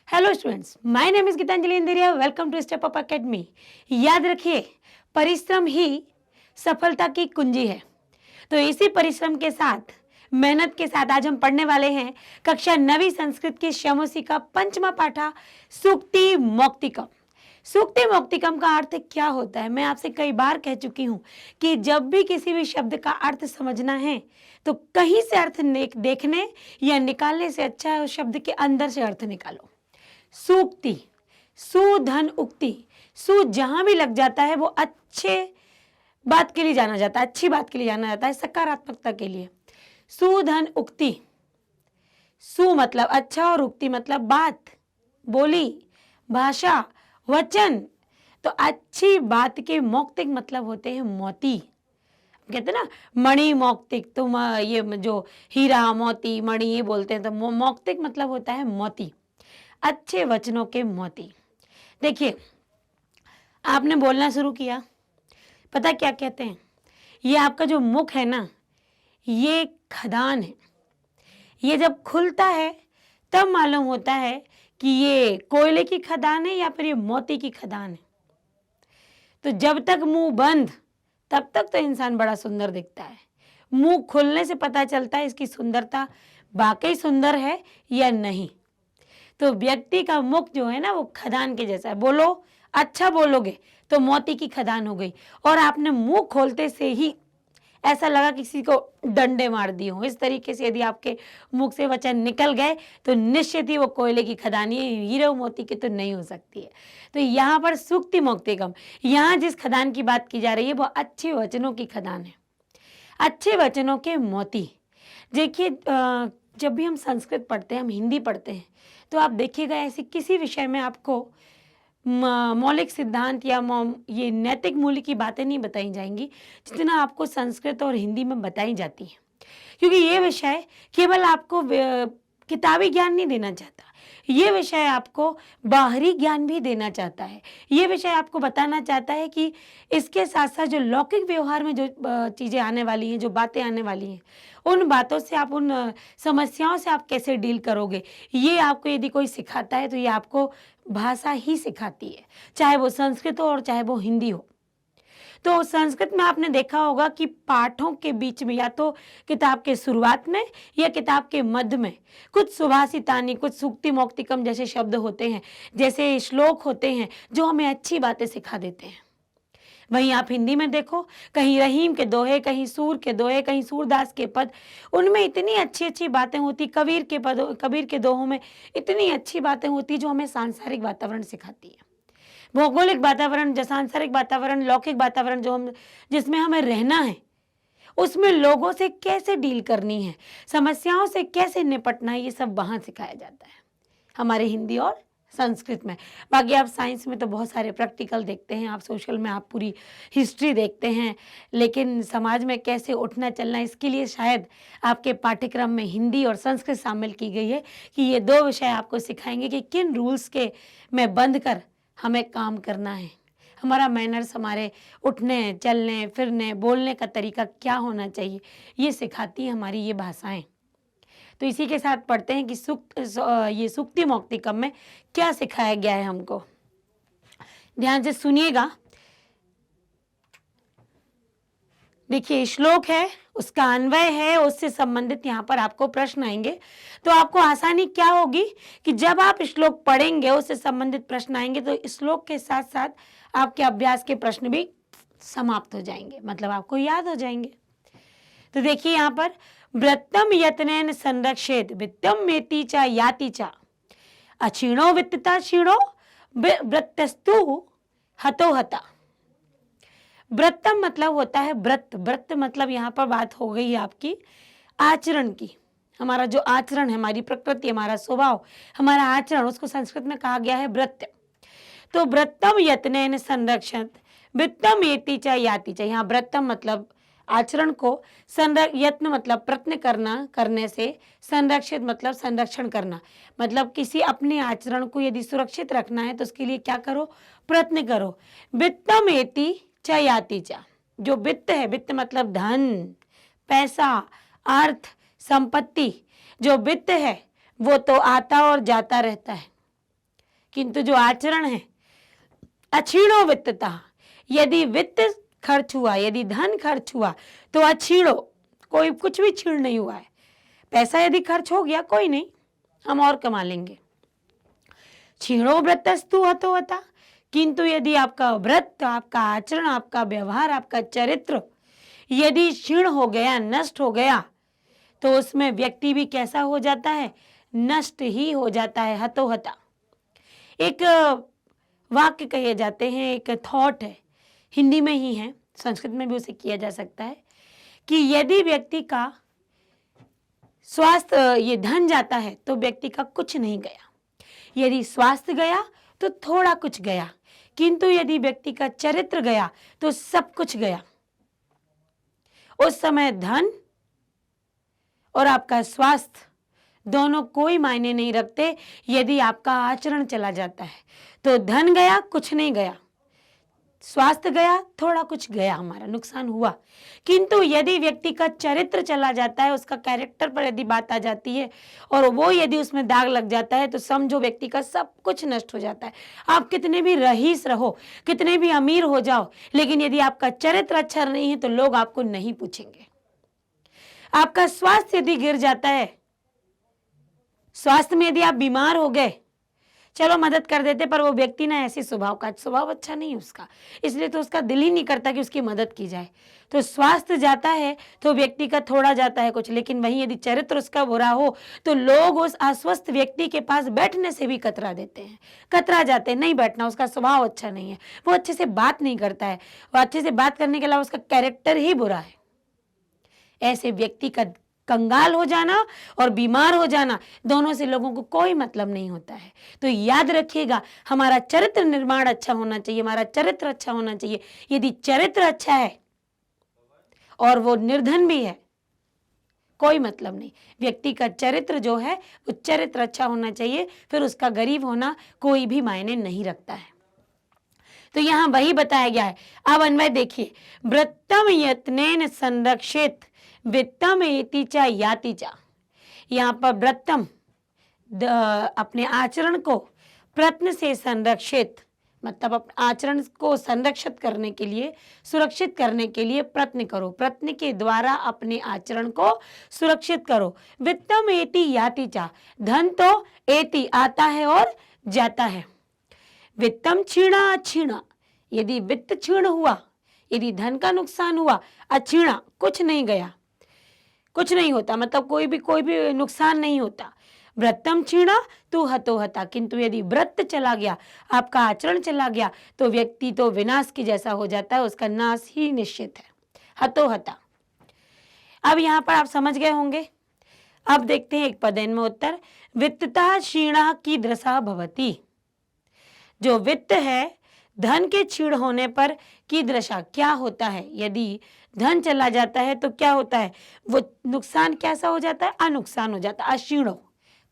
Hello students, my name is Geetanjali Indiriya. Welcome to step up academy. याद रखिए, परिश्रम ही सफलता की कुंजी है। तो इसी परिश्रम के साथ, मेहनत के साथ आज हम पढ़ने वाले हैं कक्षा 9वीं संस्कृत की शमोसी का पंचमा पाठा सूक्ति मौक्तिकम। सूक्ति मौक्तिकम का अर्थ क्या होता है? मैं आपसे कई बार कह चुकी हूँ कि जब भी किसी भी शब्द का अर्थ समझना है तो कहीं से अर्थ देखने या निकालने से अच्छा है उस शब्द के अंदर से अर्थ निकालो। सूक्ति, सुधन उक्ति, सु जहां भी लग जाता है वो अच्छे बात के लिए जाना जाता है, अच्छी बात के लिए जाना जाता है, सकारात्मकता के लिए। सुधन उक्ति, सु मतलब अच्छा और उक्ति मतलब बात, बोली, भाषा, वचन। तो अच्छी बात के मौक्तिक मतलब होते हैं मोती। कहते हैं ना मणि मौक्तिक, तुम ये जो हीरा मोती मणि ये बोलते हैं, तो मौक्तिक मतलब होता है मोती, अच्छे वचनों के मोती। देखिए, आपने बोलना शुरू किया, पता क्या कहते हैं? ये आपका जो मुख है ना, ये खदान है। ये जब खुलता है तब मालूम होता है कि ये कोयले की खदान है या फिर ये मोती की खदान है। तो जब तक मुंह बंद, तब तक तो इंसान बड़ा सुंदर दिखता है। मुंह खुलने से पता चलता है इसकी सुंदरता वाकई सुंदर है या नहीं। तो व्यक्ति का मुख जो है ना, वो खदान के जैसा है। बोलो, अच्छा बोलोगे तो मोती की खदान हो गई, और आपने मुंह खोलते से ही ऐसा लगा किसी को डंडे मार दिए हो। इस तरीके से यदि आपके मुख से वचन निकल गए तो निश्चित ही वो कोयले की खदान, ये हीरे मोती की तो नहीं हो सकती है। तो यहाँ पर सूक्ति मौक्तिकम, यहाँ जिस खदान की बात की जा रही है वो अच्छे वचनों की खदान है, अच्छे वचनों के मोती। देखिए, जब भी हम संस्कृत पढ़ते हैं, हम हिंदी पढ़ते हैं, तो आप देखिएगा ऐसे किसी विषय में आपको मौलिक सिद्धांत या ये नैतिक मूल्य की बातें नहीं बताई जाएंगी जितना आपको संस्कृत और हिंदी में बताई जाती है। क्योंकि ये विषय केवल आपको किताबी ज्ञान नहीं देना चाहता, ये विषय आपको बाहरी ज्ञान भी देना चाहता है। ये विषय आपको बताना चाहता है कि इसके साथ साथ जो लौकिक व्यवहार में जो चीज़ें आने वाली हैं, जो बातें आने वाली हैं, उन बातों से आप, उन समस्याओं से आप कैसे डील करोगे, ये आपको यदि कोई सिखाता है तो ये आपको भाषा ही सिखाती है, चाहे वो संस्कृत हो और चाहे वो हिंदी हो। तो संस्कृत में आपने देखा होगा कि पाठों के बीच में, या तो किताब के शुरुआत में या किताब के मध्य में, कुछ सुभाषितानी, कुछ सूक्ति मौक्तिकम जैसे शब्द होते हैं, जैसे श्लोक होते हैं जो हमें अच्छी बातें सिखा देते हैं। वहीं आप हिंदी में देखो, कहीं रहीम के दोहे, कहीं सूर के दोहे, कहीं सूरदास के पद, उनमें इतनी अच्छी अच्छी बातें होती। कबीर के दोहों में इतनी अच्छी बातें होती जो हमें सांसारिक वातावरण सिखाती है, भौगोलिक वातावरण, जो सांसारिक वातावरण, लौकिक वातावरण जो हम जिसमें हमें रहना है, उसमें लोगों से कैसे डील करनी है, समस्याओं से कैसे निपटना है, ये सब वहाँ सिखाया जाता है हमारे हिंदी और संस्कृत में। बाकी आप साइंस में तो बहुत सारे प्रैक्टिकल देखते हैं, आप सोशल में आप पूरी हिस्ट्री देखते हैं, लेकिन समाज में कैसे उठना चलना, इसके लिए शायद आपके पाठ्यक्रम में हिंदी और संस्कृत शामिल की गई है कि ये दो विषय आपको सिखाएंगे कि किन रूल्स के में बंध कर हमें काम करना है, हमारा मैनर्स, हमारे उठने, चलने, फिरने, बोलने का तरीका क्या होना चाहिए, ये सिखाती है हमारी ये भाषाएं। तो इसी के साथ पढ़ते हैं कि ये सूक्ति मौक्तिकम में क्या सिखाया गया है हमको। ध्यान से सुनिएगा। देखिए, श्लोक है, उसका अन्वय है, उससे संबंधित यहाँ पर आपको प्रश्न आएंगे। तो आपको आसानी क्या होगी कि जब आप श्लोक पढ़ेंगे, उससे संबंधित प्रश्न आएंगे, तो श्लोक के साथ साथ आपके अभ्यास के प्रश्न भी समाप्त हो जाएंगे, मतलब आपको याद हो जाएंगे। तो देखिए यहाँ पर, वृत्तम यत्नेन संरक्षेत वित्तम मेति चा याति चा अक्षीणो वित्तता क्षीणो वृत्तस्तु हतो हता। व्रतम मतलब होता है व्रत। व्रत मतलब यहाँ पर बात हो गई है आपकी आचरण की। हमारा जो आचरण है, हमारी प्रकृति, हमारा स्वभाव, हमारा आचरण, उसको संस्कृत में कहा गया है व्रत। तो व्रतम यत्नेन संरक्षत वित्तम एति च याति च। यहाँ व्रतम मतलब आचरण को, यत्न मतलब प्रयत्न करना, करने से, संरक्षित मतलब संरक्षण करना, मतलब किसी अपने आचरण को यदि सुरक्षित रखना है तो उसके लिए क्या करो, प्रयत्न करो। वित्तम एति च याति च। जो वित्त है, वित्त मतलब धन, पैसा, अर्थ, संपत्ति, जो वित्त है वो तो आता और जाता रहता है, किंतु जो आचरण है अक्षीणो वित्तता, यदि वित्त खर्च हुआ, यदि धन खर्च हुआ तो अक्षीणो, कोई कुछ भी छीण नहीं हुआ है। पैसा यदि खर्च हो गया कोई नहीं, हम और कमा लेंगे। क्षीणो व्रतस्तु हतो हता, किंतु यदि आपका व्रत, आपका आचरण, आपका व्यवहार, आपका चरित्र यदि क्षीण हो गया, नष्ट हो गया, तो उसमें व्यक्ति भी कैसा हो जाता है? नष्ट ही हो जाता है, हतो हता। एक वाक्य कहे जाते हैं, एक थॉट है, हिंदी में ही है, संस्कृत में भी उसे किया जा सकता है कि यदि व्यक्ति का स्वास्थ्य, ये धन जाता है तो व्यक्ति का कुछ नहीं गया, यदि स्वास्थ्य गया तो थोड़ा कुछ गया, किंतु यदि व्यक्ति का चरित्र गया तो सब कुछ गया। उस समय धन और आपका स्वास्थ्य दोनों कोई मायने नहीं रखते। यदि आपका आचरण चला जाता है तो धन गया, कुछ नहीं गया, स्वास्थ्य गया, थोड़ा कुछ गया, हमारा नुकसान हुआ। किंतु यदि व्यक्ति का चरित्र चला जाता है, उसका कैरेक्टर पर यदि बात आ जाती है और वो यदि उसमें दाग लग जाता है, तो समझो व्यक्ति का सब कुछ नष्ट हो जाता है। आप कितने भी रईस रहो, कितने भी अमीर हो जाओ, लेकिन यदि आपका चरित्र अच्छा नहीं है तो लोग आपको नहीं पूछेंगे। आपका स्वास्थ्य यदि गिर जाता है, स्वास्थ्य में यदि आप बीमार हो गए, चलो मदद कर देते, पर वो व्यक्ति ना ऐसी स्वभाव का, स्वभाव अच्छा नहीं है उसका, इसलिए तो उसका दिल ही नहीं करता कि उसकी मदद की जाए। तो स्वास्थ्य जाता है तो व्यक्ति का थोड़ा जाता है कुछ, लेकिन वहीं यदि चरित्र उसका बुरा हो तो लोग उस अस्वस्थ व्यक्ति के पास बैठने से भी कतरा देते हैं, कतरा जाते हैं, नहीं बैठना, उसका स्वभाव अच्छा नहीं है, वो अच्छे से बात नहीं करता है, वो अच्छे से बात करने के अलावा उसका कैरेक्टर ही बुरा है। ऐसे व्यक्ति का कंगाल हो जाना और बीमार हो जाना, दोनों से लोगों को कोई मतलब नहीं होता है। तो याद रखिएगा, हमारा चरित्र निर्माण अच्छा होना चाहिए, हमारा चरित्र अच्छा होना चाहिए। यदि चरित्र अच्छा है और वो निर्धन भी है, कोई मतलब नहीं। व्यक्ति का चरित्र जो है वो चरित्र अच्छा होना चाहिए, फिर उसका गरीब होना कोई भी मायने नहीं रखता है। तो यहां वही बताया गया है। अब अन्वय देखिए, वृत्तम यत्नेन संरक्षित वित्तम एति चा याति चा। यहाँ पर वृत्तम अपने आचरण को प्रत्न से संरक्षित, मतलब अपने आचरण को संरक्षित करने के लिए, सुरक्षित करने के लिए प्रयत्न करो, प्रयत्न के द्वारा अपने आचरण को सुरक्षित करो। वित्तम एति याति चा, धन तो एति आता है और जाता है। वित्तम क्षीणा अक्षीणा, यदि वित्त क्षीण हुआ, यदि धन का नुकसान हुआ, अक्षीणा कुछ नहीं गया, कुछ नहीं होता, मतलब कोई भी नुकसान नहीं होता। व्रतम क्षीणा तू हतो हता, किंतु यदि व्रत चला गया, आपका आचरण चला गया, तो व्यक्ति तो विनाश की जैसा हो जाता है, उसका नाश ही निश्चित है, हतो हता। अब यहाँ पर आप समझ गए होंगे। अब देखते हैं एक पदेन में उत्तर। वित्तता क्षीणा की दृशा भवती, जो वित्त है, धन के क्षीण होने पर की दशा क्या होता है। यदि धन चला जाता है तो क्या होता है, वो नुकसान कैसा हो जाता है, अनुकसान हो जाता है, अक्षीणो,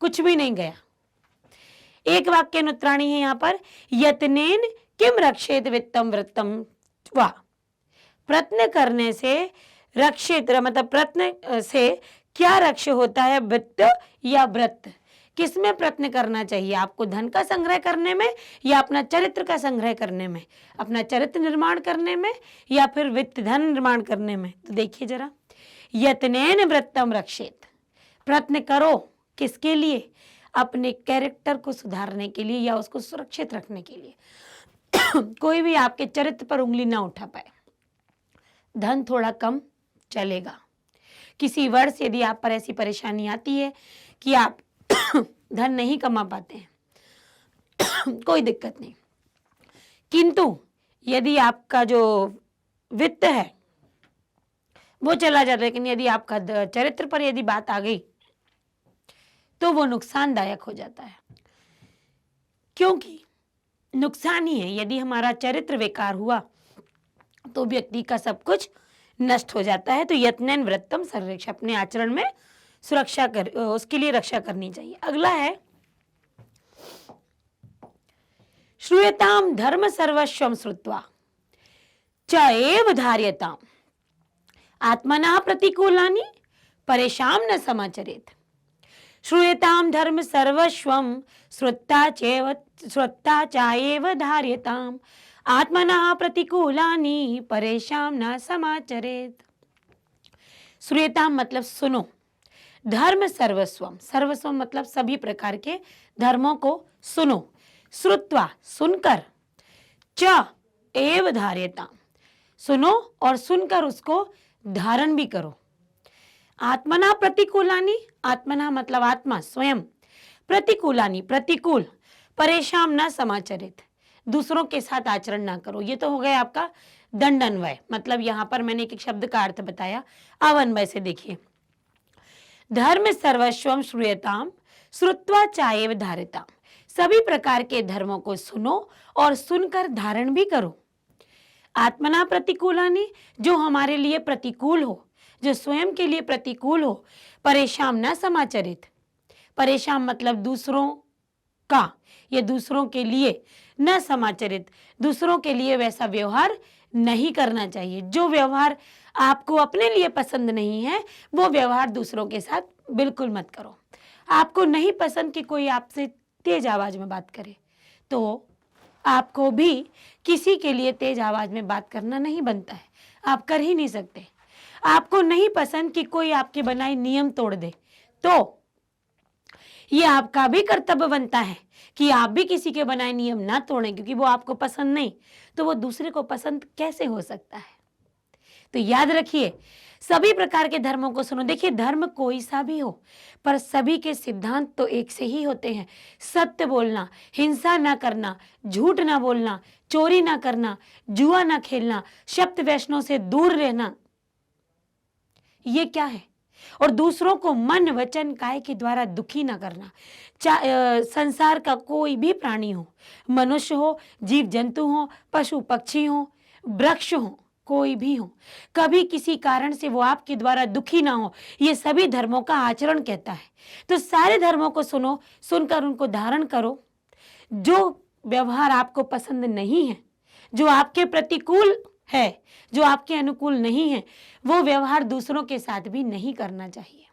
कुछ भी नहीं गया। एक वाक्य अनुत्तराणी है यहाँ पर, यत्नेन किम रक्षेत वित्तम वृत्तम वा, प्रयत्न करने से रक्षित, मतलब प्रयत्न से क्या रक्ष होता है, वित्त या व्रत। किसमें प्रयत्न करना चाहिए आपको, धन का संग्रह करने में या अपना चरित्र का संग्रह करने में, अपना चरित्र निर्माण करने में या फिर वित्त धन निर्माण करने में। तो देखिए जरा, यत्नेन वृत्तम रक्षित, प्रयत्न करो किसके लिए, अपने कैरेक्टर को सुधारने के लिए या उसको सुरक्षित रखने के लिए। कोई भी आपके चरित्र पर उंगली ना उठा पाए। धन थोड़ा कम चलेगा, किसी वर्ष यदि आप पर ऐसी परेशानी आती है कि आप धन नहीं कमा पाते हैं, कोई दिक्कत नहीं, किंतु यदि आपका जो वित्त है वो चला जाता है, लेकिन यदि आपका चरित्र पर यदि बात आ गई तो वो नुकसानदायक हो जाता है, क्योंकि नुकसान ही है। यदि हमारा चरित्र बेकार हुआ तो व्यक्ति का सब कुछ नष्ट हो जाता है। तो यत्नेन वृत्तम संरक्षण, अपने आचरण में सुरक्षा कर, उसके लिए रक्षा करनी चाहिए। अगला है, श्रूयताम धर्म सर्वस्वम श्रुत्वा च एव धार्यताम आत्मना प्रतिकूलानि परेशान न समाचरेत। श्रूयताम धर्म सर्वस्वम श्रुत्ता चाएव धार्यताम आत्मनः प्रतिकूलानि परेशान न समाचरेत। श्रूयताम मतलब सुनो, धर्म सर्वस्वम, सर्वस्वम मतलब सभी प्रकार के धर्मों को सुनो, श्रुत्वा सुनकर, च एव धार्यताम सुनो और सुनकर उसको धारण भी करो। आत्मना प्रतिकूलानि, आत्मना मतलब आत्मा स्वयं, प्रतिकूलानि प्रतिकूल, परेशान न समाचरित दूसरों के साथ आचरण ना करो। ये तो हो गया आपका दंडन्वय, मतलब यहां पर मैंने एक शब्द का अर्थ बताया। अवन्वय से देखिए, धर्म सर्वस्वम श्रूयताम श्रुत्वा चाएव धार्यताम, सभी प्रकार के धर्मों को सुनो और सुनकर धारण भी करो। आत्मना प्रतिकूलानि, जो हमारे लिए प्रतिकूल हो, जो स्वयं के लिए प्रतिकूल हो, परेशान न समाचरित, परेशान मतलब दूसरों का, ये दूसरों के लिए, न समाचरित दूसरों के लिए वैसा व्यवहार नहीं करना चाहिए। जो व्यवहार आपको अपने लिए पसंद नहीं है वो व्यवहार दूसरों के साथ बिल्कुल मत करो। आपको नहीं पसंद कि कोई आपसे तेज आवाज में बात करे, तो आपको भी किसी के लिए तेज आवाज में बात करना नहीं बनता है, आप कर ही नहीं सकते। आपको नहीं पसंद कि कोई आपके बनाए नियम तोड़ दे, तो ये आपका भी कर्तव्य बनता है कि आप भी किसी के बनाए नियम ना तोड़ें, क्योंकि वो आपको पसंद नहीं तो वो दूसरे को पसंद कैसे हो सकता है। तो याद रखिए, सभी प्रकार के धर्मों को सुनो। देखिए, धर्म कोई सा भी हो पर सभी के सिद्धांत तो एक से ही होते हैं। सत्य बोलना, हिंसा ना करना, झूठ ना बोलना, चोरी ना करना, जुआ ना खेलना, शब्द वैष्णव से दूर रहना, ये क्या है। और दूसरों को मन वचन काय के द्वारा दुखी ना करना। संसार का कोई भी प्राणी हो, मनुष्य हो, जीव जंतु हो, पशु पक्षी हो, वृक्ष हो, कोई भी हो, कभी किसी कारण से वो आपके द्वारा दुखी ना हो, ये सभी धर्मों का आचरण कहता है। तो सारे धर्मों को सुनो, सुनकर उनको धारण करो। जो व्यवहार आपको पसंद नहीं है, जो आपके प्रतिकूल है, जो आपके अनुकूल नहीं है, वो व्यवहार दूसरों के साथ भी नहीं करना चाहिए।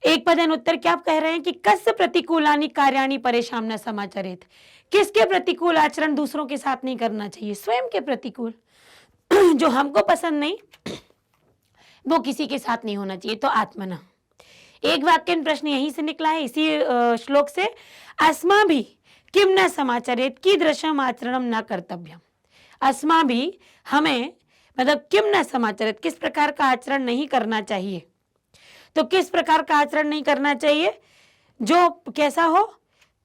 एक पदन उत्तर क्या आप कह रहे हैं कि कस्य प्रतिकूलानि कार्याणि परेशान न समाचरेत, किसके प्रतिकूल आचरण दूसरों के साथ नहीं करना चाहिए, स्वयं के प्रतिकूल। जो हमको पसंद नहीं वो किसी के साथ नहीं होना चाहिए। तो आत्मना, एक वाक्य प्रश्न यहीं से निकला है इसी श्लोक से, अस्माभिः किम न समाचरेत कीदृशम आचरणम न कर्तव्यम। अस्मा भी, हमें मतलब किम न समाचरित, किस प्रकार का आचरण नहीं करना चाहिए। तो किस प्रकार का आचरण नहीं करना चाहिए, जो कैसा हो,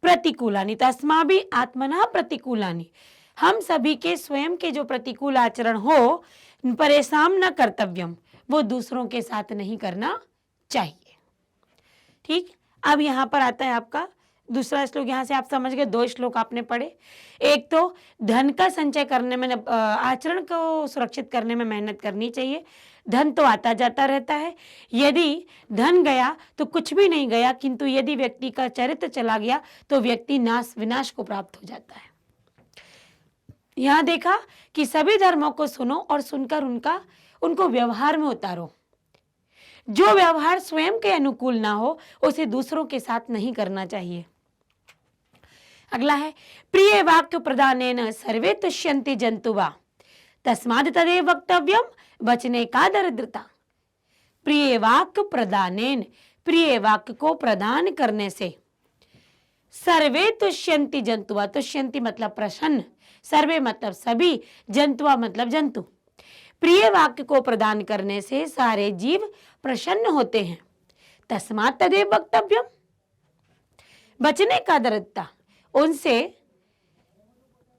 प्रतिकूलानि। तो अस्मा भी आत्मना प्रतिकूलानि, हम सभी के स्वयं के जो प्रतिकूल आचरण हो, परेशान न कर्तव्यम, वो दूसरों के साथ नहीं करना चाहिए। ठीक, अब यहां पर आता है आपका दूसरा श्लोक। यहां से आप समझ गए, दो श्लोक आपने पढ़े। एक तो धन का संचय करने में, आचरण को सुरक्षित करने में मेहनत करनी चाहिए। धन तो आता जाता रहता है, यदि धन गया तो कुछ भी नहीं गया, किंतु यदि व्यक्ति का चरित्र चला गया तो व्यक्ति विनाश को प्राप्त हो जाता है। यहां देखा कि सभी धर्मों को सुनो और सुनकर उनको व्यवहार में उतारो। जो व्यवहार स्वयं के अनुकूल ना हो उसे दूसरों के साथ नहीं करना चाहिए। अगला है, प्रिय वाक्य प्रदानेन सर्वे तुष्यन्ति जंतुवा तस्माद् तदेव वक्तव्यम वचने का दरिद्रता। प्रिय वाक्य प्रदानेन, प्रिय वाक्य को प्रदान करने से, सर्वे तुष्यन्ति जंतुवा, तुष्यन्ति मतलब प्रसन्न, सर्वे मतलब सभी, जंतुवा मतलब जंतु। प्रिय वाक्य को प्रदान करने से सारे जीव प्रसन्न होते हैं। तस्मात् तदेव वक्तव्यम, बचने का दरिद्रता, उनसे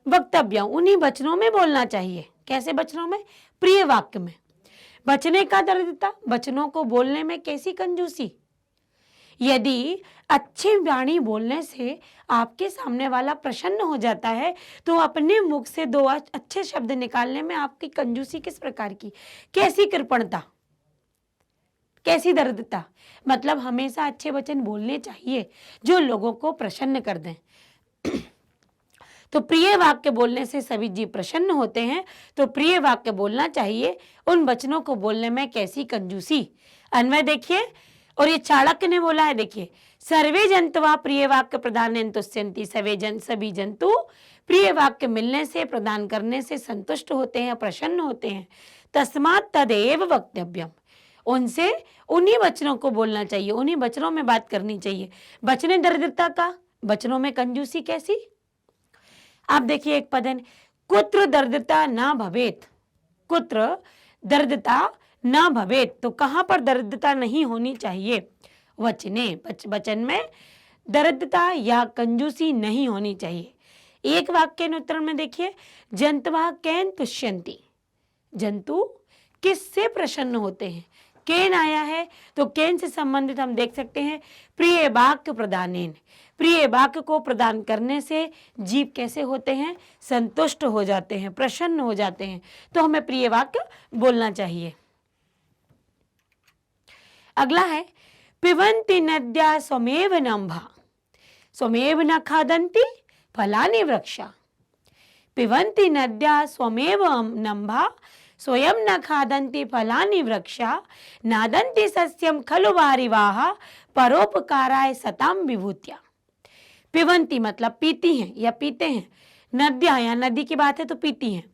वक्तव्य, उन्हीं वचनों में बोलना चाहिए। कैसे वचनों में, प्रिय वाक्य में। बचने का दरिद्रता, वचनों को बोलने में कैसी कंजूसी। यदि अच्छी वाणी बोलने से आपके सामने वाला प्रसन्न हो जाता है तो अपने मुख से दो अच्छे शब्द निकालने में आपकी कंजूसी किस प्रकार की, कैसी कृपणता, कैसी दरिद्रता। मतलब हमेशा अच्छे वचन बोलने चाहिए जो लोगों को प्रसन्न कर दें। तो प्रिय वाक्य बोलने से सभी जीव प्रसन्न होते हैं, तो प्रिय वाक्य बोलना चाहिए। उन वचनों को बोलने में कैसी कंजूसी। अन्वय देखिए, और ये चाणक्य ने बोला है, देखिए, सर्वे जंतवा प्रिय वाक्य प्रदान तुष्यंती, सभी जंतु प्रिय वाक्य मिलने से, प्रदान करने से संतुष्ट होते हैं, प्रसन्न होते हैं। तस्मात् तदेव वक्तव्यम, उनसे उन्हीं वचनों को बोलना चाहिए, उन्हीं वचनों में बात करनी चाहिए। वचने दरिद्रता का, वचनों में कंजूसी कैसी? आप देखिए एक पद है, कुत्र दरिद्रता न भवेत, कुत्र दरिद्रता न भवेत, तो कहां पर दरिद्रता नहीं होनी चाहिए? वचने, वचन में दरिद्रता या कंजूसी नहीं होनी चाहिए। एक वाक्य के उत्तर में देखिए, जंतवा कैन तुष्यंती, जंतु किससे प्रसन्न होते हैं? केन आया है, तो केन से संबंधित हम देख सकते हैं प्रिय वाक्य प्रदानेन, प्रिय वाक्य को प्रदान करने से जीव कैसे होते हैं? संतुष्ट हो जाते हैं, प्रसन्न हो जाते हैं। तो हमें प्रिय वाक्य बोलना चाहिए। अगला है, पिबन्ति नद्या स्वमेव नंभा, स्वमेव न खादन्ति फलानि वृक्षा, पिबन्ति नद्या स्वमेव नंभा, स्वयं न खादन्ति फलानि वृक्षा, नादन्ति सस्यम खलु वारिवाहा, परोपकाराय सताम विभूत्या। पिबन्ति मतलब पीती हैं या पीते हैं, नद्या या नदी की बात है तो पीती हैं,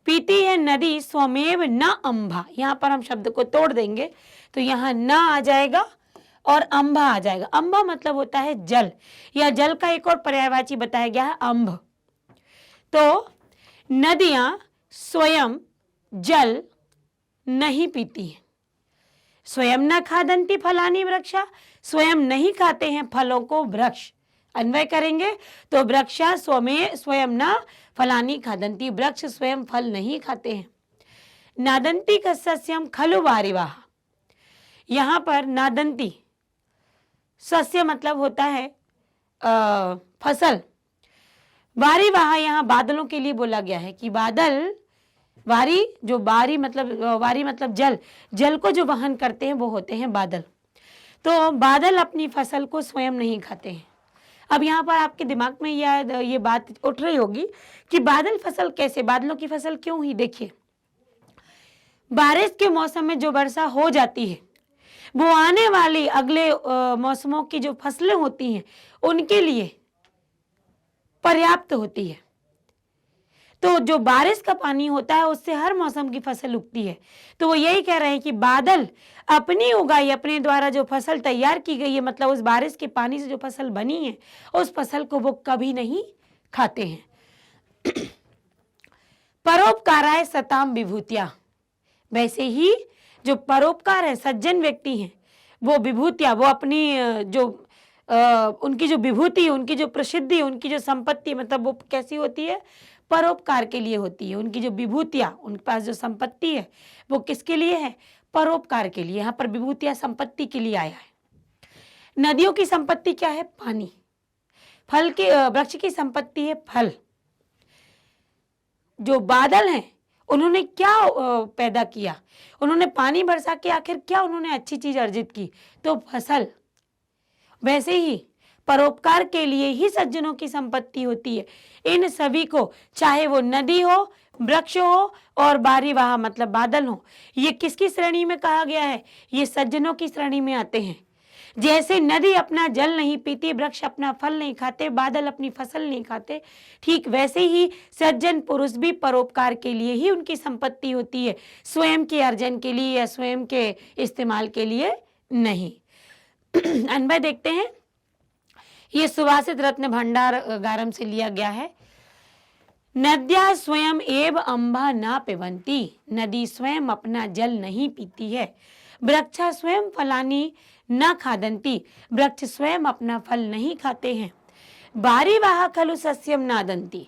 पीती है नदी, स्वमेव न अंभा, यहाँ पर हम शब्द को तोड़ देंगे तो यहाँ न आ जाएगा और अंभा आ जाएगा। अंभा मतलब होता है जल, या जल का एक और पर्यायवाची बताया गया है अंभ। तो नदियां स्वयं जल नहीं पीती हैं, स्वयं न खादन्ति फलानि वृक्षा, स्वयं नहीं खाते हैं फलों को वृक्ष। अन्वय करेंगे तो वृक्षा स्वयं न फलानि खादन्ति, वृक्ष स्वयं फल नहीं खाते हैं। नादन्ति सस्यम खलु वारिवाह, यहाँ पर नादन्ति सस्य मतलब होता है फसल, वारिवाह यहाँ बादलों के लिए बोला गया है कि बादल, वारी जो वारी मतलब जल, जल को जो वहन करते हैं वो होते हैं बादल। तो बादल अपनी फसल को स्वयं नहीं खाते हैं। अब यहाँ पर आपके दिमाग में ये बात उठ रही होगी कि बादल फसल कैसे, बादलों की फसल क्यों हुई? देखिए, बारिश के मौसम में जो वर्षा हो जाती है वो आने वाली अगले मौसमों की जो फसलें होती हैं उनके लिए पर्याप्त होती है। तो जो बारिश का पानी होता है उससे हर मौसम की फसल उगती है। तो वो यही कह रहे हैं कि बादल अपनी उगाई, अपने द्वारा जो फसल तैयार की गई है, मतलब उस बारिश के पानी से जो फसल बनी है, उस फसल को वो कभी नहीं खाते हैं। परोपकाराय सताम विभूतिया, वैसे ही जो परोपकार है, सज्जन व्यक्ति हैं, वो विभूतिया, वो अपनी जो उनकी जो विभूति, उनकी जो प्रसिद्धि, उनकी जो संपत्ति, मतलब वो कैसी होती है? परोपकार के लिए होती है। उनकी जो विभूतियाँ, उनके पास जो संपत्ति है वो किसके लिए है? परोपकार के लिए। यहाँ पर विभूतियाँ संपत्ति के लिए आया है। नदियों की संपत्ति क्या है? पानी। फल के वृक्ष की संपत्ति है फल। जो बादल हैं उन्होंने क्या पैदा किया? उन्होंने पानी बरसा के आखिर क्या उन्होंने अच्छी चीज अर्जित की? तो फसल। वैसे ही परोपकार के लिए ही सज्जनों की संपत्ति होती है। इन सभी को, चाहे वो नदी हो, वृक्ष हो और वारिवाह मतलब बादल हो, ये किसकी श्रेणी में कहा गया है? ये सज्जनों की श्रेणी में आते हैं। जैसे नदी अपना जल नहीं पीती, वृक्ष अपना फल नहीं खाते, बादल अपनी फसल नहीं खाते, ठीक वैसे ही सज्जन पुरुष भी परोपकार के लिए ही उनकी संपत्ति होती है, स्वयं के अर्जन के लिए या स्वयं के इस्तेमाल के लिए नहीं। अन्वय देखते हैं, ये सुभाषित रत्न भंडार गारम से लिया गया है। नद्या स्वयं एव अंबा ना पिबन्ति, नदी स्वयं अपना जल नहीं पीती है। वृक्षा स्वयं फलानी न खादन्ति, वृक्ष स्वयं अपना फल नहीं खाते हैं। वारिवाह खलु सस्यम नादन्ति,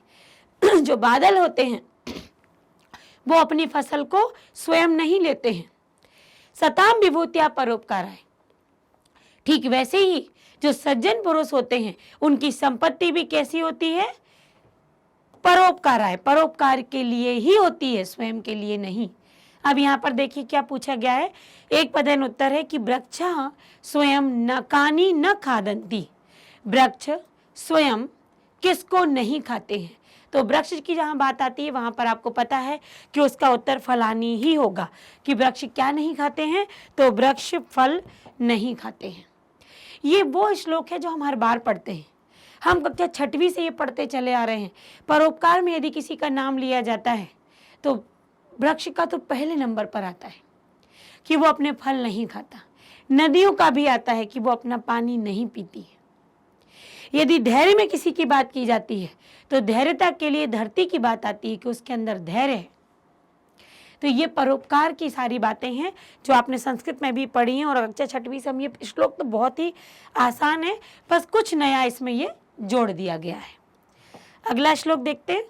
जो बादल होते हैं वो अपनी फसल को स्वयं नहीं लेते हैं। सताम विभूतिया परोपकार है, ठीक वैसे ही जो सज्जन पुरुष होते हैं उनकी संपत्ति भी कैसी होती है? परोपकार है, परोपकार के लिए ही होती है, स्वयं के लिए नहीं। अब यहाँ पर देखिए क्या पूछा गया है, एक पदेन उत्तर है कि वृक्षा स्वयं न कानी न खादन्ति, वृक्ष स्वयं किसको नहीं खाते हैं? तो वृक्ष की जहाँ बात आती है वहाँ पर आपको पता है कि उसका उत्तर फलानी ही होगा कि वृक्ष क्या नहीं खाते हैं, तो वृक्ष फल नहीं खाते हैं। ये वो श्लोक है जो हम हर बार पढ़ते हैं, हम कक्षा 6वीं से ये पढ़ते चले आ रहे हैं। परोपकार में यदि किसी का नाम लिया जाता है तो वृक्ष का तो पहले नंबर पर आता है कि वो अपने फल नहीं खाता। नदियों का भी आता है कि वो अपना पानी नहीं पीती है। यदि धैर्य में किसी की बात की जाती है तो धैर्यता के लिए धरती की बात आती है कि उसके अंदर धैर्य है। तो ये परोपकार की सारी बातें हैं जो आपने संस्कृत में भी पढ़ी हैं, और कक्षा 6वीं से हम ये श्लोक तो बहुत ही आसान है, बस कुछ नया इसमें ये जोड़ दिया गया है। अगला श्लोक देखते हैं।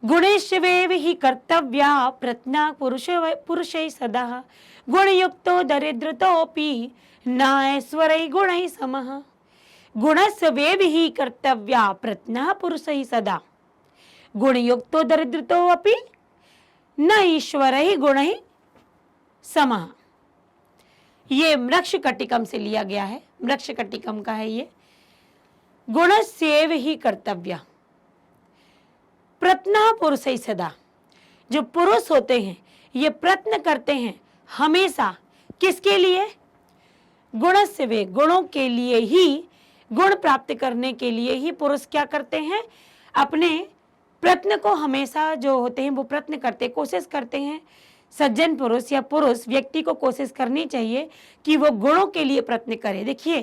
गुणेश्वेव ही कर्तव्या प्रज्ञा पुरुषै सदा गुणयुक्तो दरिद्रतोऽपि न ऐश्वर्यै गुणैः समः। गुणस्वेव ही कर्तव्या प्रज्ञा पुरुषै सदा गुणयुक्तो दरिद्रतोऽपि न ईश्वरैः गुणैः समः। ये वृक्ष कटिकम से लिया गया है, वृक्ष कटिकम का है ये। गुणस्येव ही कर्तव्या प्रत्न पुरुषै सदा, जो पुरुष होते हैं ये प्रयत्न करते हैं हमेशा किसके लिए? गुणस्य वे, गुणों के लिए ही, गुण प्राप्त करने के लिए ही पुरुष क्या करते हैं? अपने प्रयत्न को हमेशा जो होते हैं वो प्रयत्न करते, कोशिश करते हैं। सज्जन पुरुष या पुरुष व्यक्ति को कोशिश करनी चाहिए कि वो गुणों के लिए प्रयत्न करे। देखिए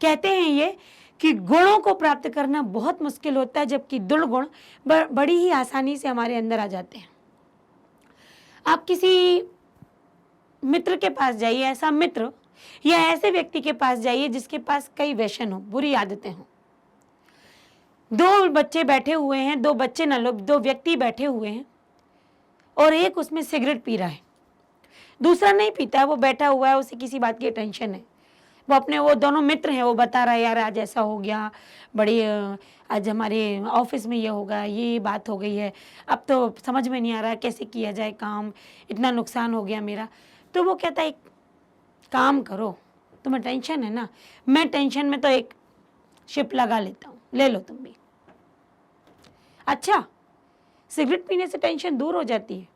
कहते हैं ये कि गुणों को प्राप्त करना बहुत मुश्किल होता है, जबकि दुर्गुण बड़ी ही आसानी से हमारे अंदर आ जाते हैं। आप किसी मित्र के पास जाइए, ऐसा मित्र या ऐसे व्यक्ति के पास जाइए जिसके पास कई व्यसन हो, बुरी आदतें हो। दो बच्चे बैठे हुए हैं, दो बच्चे न लो, दो व्यक्ति बैठे हुए हैं और एक उसमें सिगरेट पी रहा है, दूसरा नहीं पीता है, वो बैठा हुआ है, उसे किसी बात की टेंशन है। वो दोनों मित्र हैं, वो बता रहा है यार आज ऐसा हो गया, बड़ी आज हमारे ऑफिस में ये होगा, ये बात हो गई है, अब तो समझ में नहीं आ रहा कैसे किया जाए काम, इतना नुकसान हो गया मेरा। तो वो कहता है एक काम करो, तुम्हें टेंशन है ना, मैं टेंशन में तो एक शिप लगा लेता हूँ, ले लो तुम भी। अच्छा, सिगरेट पीने से टेंशन दूर हो जाती है।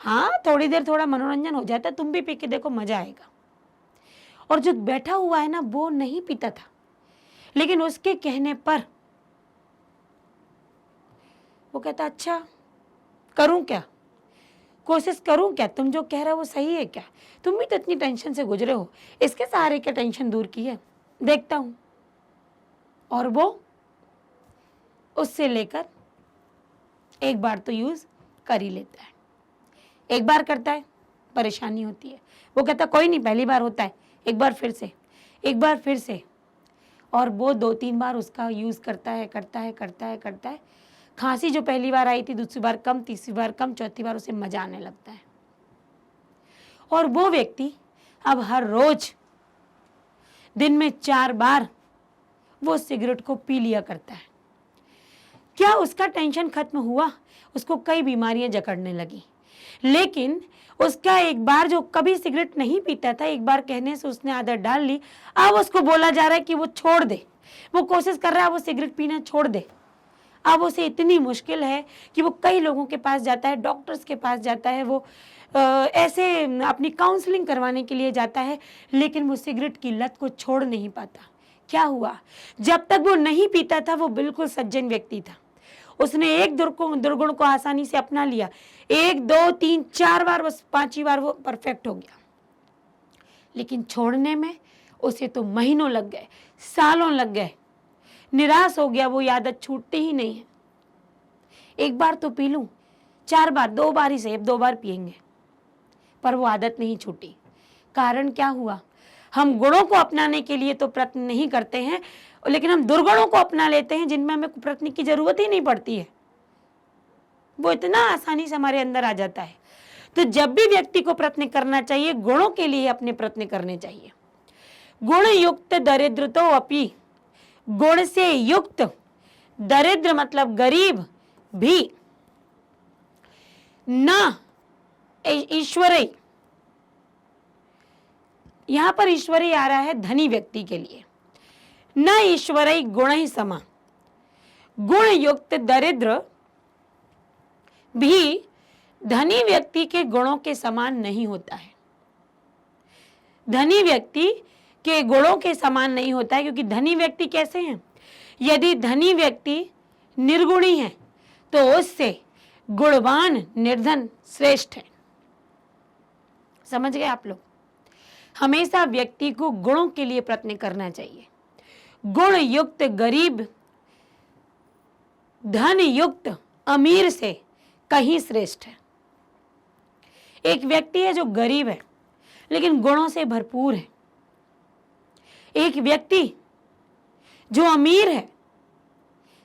हाँ, थोड़ी देर थोड़ा मनोरंजन हो जाता है, तुम भी पी के देखो, मजा आएगा। और जो बैठा हुआ है ना वो नहीं पीता था, लेकिन उसके कहने पर वो कहता अच्छा करूं क्या, कोशिश करूं क्या, तुम जो कह रहे हो वो सही है क्या, तुम भी तो इतनी टेंशन से गुजरे हो, इसके सहारे क्या टेंशन दूर की है, देखता हूं। और वो उससे लेकर एक बार तो यूज कर ही लेता है। एक बार करता है, परेशानी होती है, वो कहता कोई नहीं, पहली बार होता है, एक बार फिर से, एक बार फिर से, और वो 2-3 बार उसका यूज़ करता है। खांसी जो पहली बार आई थी, दूसरी बार कम, तीसरी बार कम, चौथी बार उसे मजा आने लगता है। और वो व्यक्ति अब हर रोज दिन में 4 बार वो सिगरेट को पी लिया करता है। क्या उसका टेंशन खत्म हुआ? उसको कई बीमारियां जकड़ने लगी, लेकिन उसका एक बार जो कभी सिगरेट नहीं पीता था, एक बार कहने से उसने आदत डाल ली। अब उसको बोला जा रहा है कि वो छोड़ दे, वो कोशिश कर रहा है वो सिगरेट पीना छोड़ दे। अब उसे इतनी मुश्किल है कि वो कई लोगों के पास जाता है, डॉक्टर्स के पास जाता है, वो ऐसे अपनी काउंसलिंग करवाने के लिए जाता है, लेकिन वो सिगरेट की लत को छोड़ नहीं पाता। क्या हुआ? जब तक वो नहीं पीता था वो बिल्कुल सज्जन व्यक्ति था, उसने एक दुर्गुण को आसानी से अपना लिया, 1, 2, 3, 4 बार, बस 5वीं बार वो परफेक्ट हो गया। लेकिन छोड़ने में उसे तो महीनों लग गए, सालों लग गए, निराश हो गया, वो आदत छूटती ही नहीं है। एक बार तो पी लूं, 4 बार, 2 बार ही सही, अब 2 बार पिएंगे, पर वो आदत नहीं छूटी। कारण क्या हुआ? हम गुणों को अपनाने के लिए तो प्रयत्न नहीं करते हैं, लेकिन हम दुर्गुणों को अपना लेते हैं जिनमें हमें प्रयत्न की जरूरत ही नहीं पड़ती है, वो इतना आसानी से हमारे अंदर आ जाता है। तो जब भी व्यक्ति को प्रयत्न करना चाहिए, गुणों के लिए अपने प्रयत्न करने चाहिए। गुण युक्त दरिद्र तो अपि, गुण से युक्त, दरिद्र मतलब गरीब भी, न ईश्वरी, यहां पर ईश्वरी आ रहा है धनी व्यक्ति के लिए, न ईश्वरै गुणैः समा, गुण युक्त दरिद्र भी धनी व्यक्ति के गुणों के समान नहीं होता है। धनी व्यक्ति के गुणों के समान नहीं होता है, क्योंकि धनी व्यक्ति कैसे हैं? यदि धनी व्यक्ति निर्गुणी है तो उससे गुणवान निर्धन श्रेष्ठ है। समझ गए आप लोग? हमेशा व्यक्ति को गुणों के लिए प्रयत्न करना चाहिए। गुण युक्त गरीब धन युक्त अमीर से कहीं श्रेष्ठ है। एक व्यक्ति है जो गरीब है लेकिन गुणों से भरपूर है। एक व्यक्ति जो अमीर है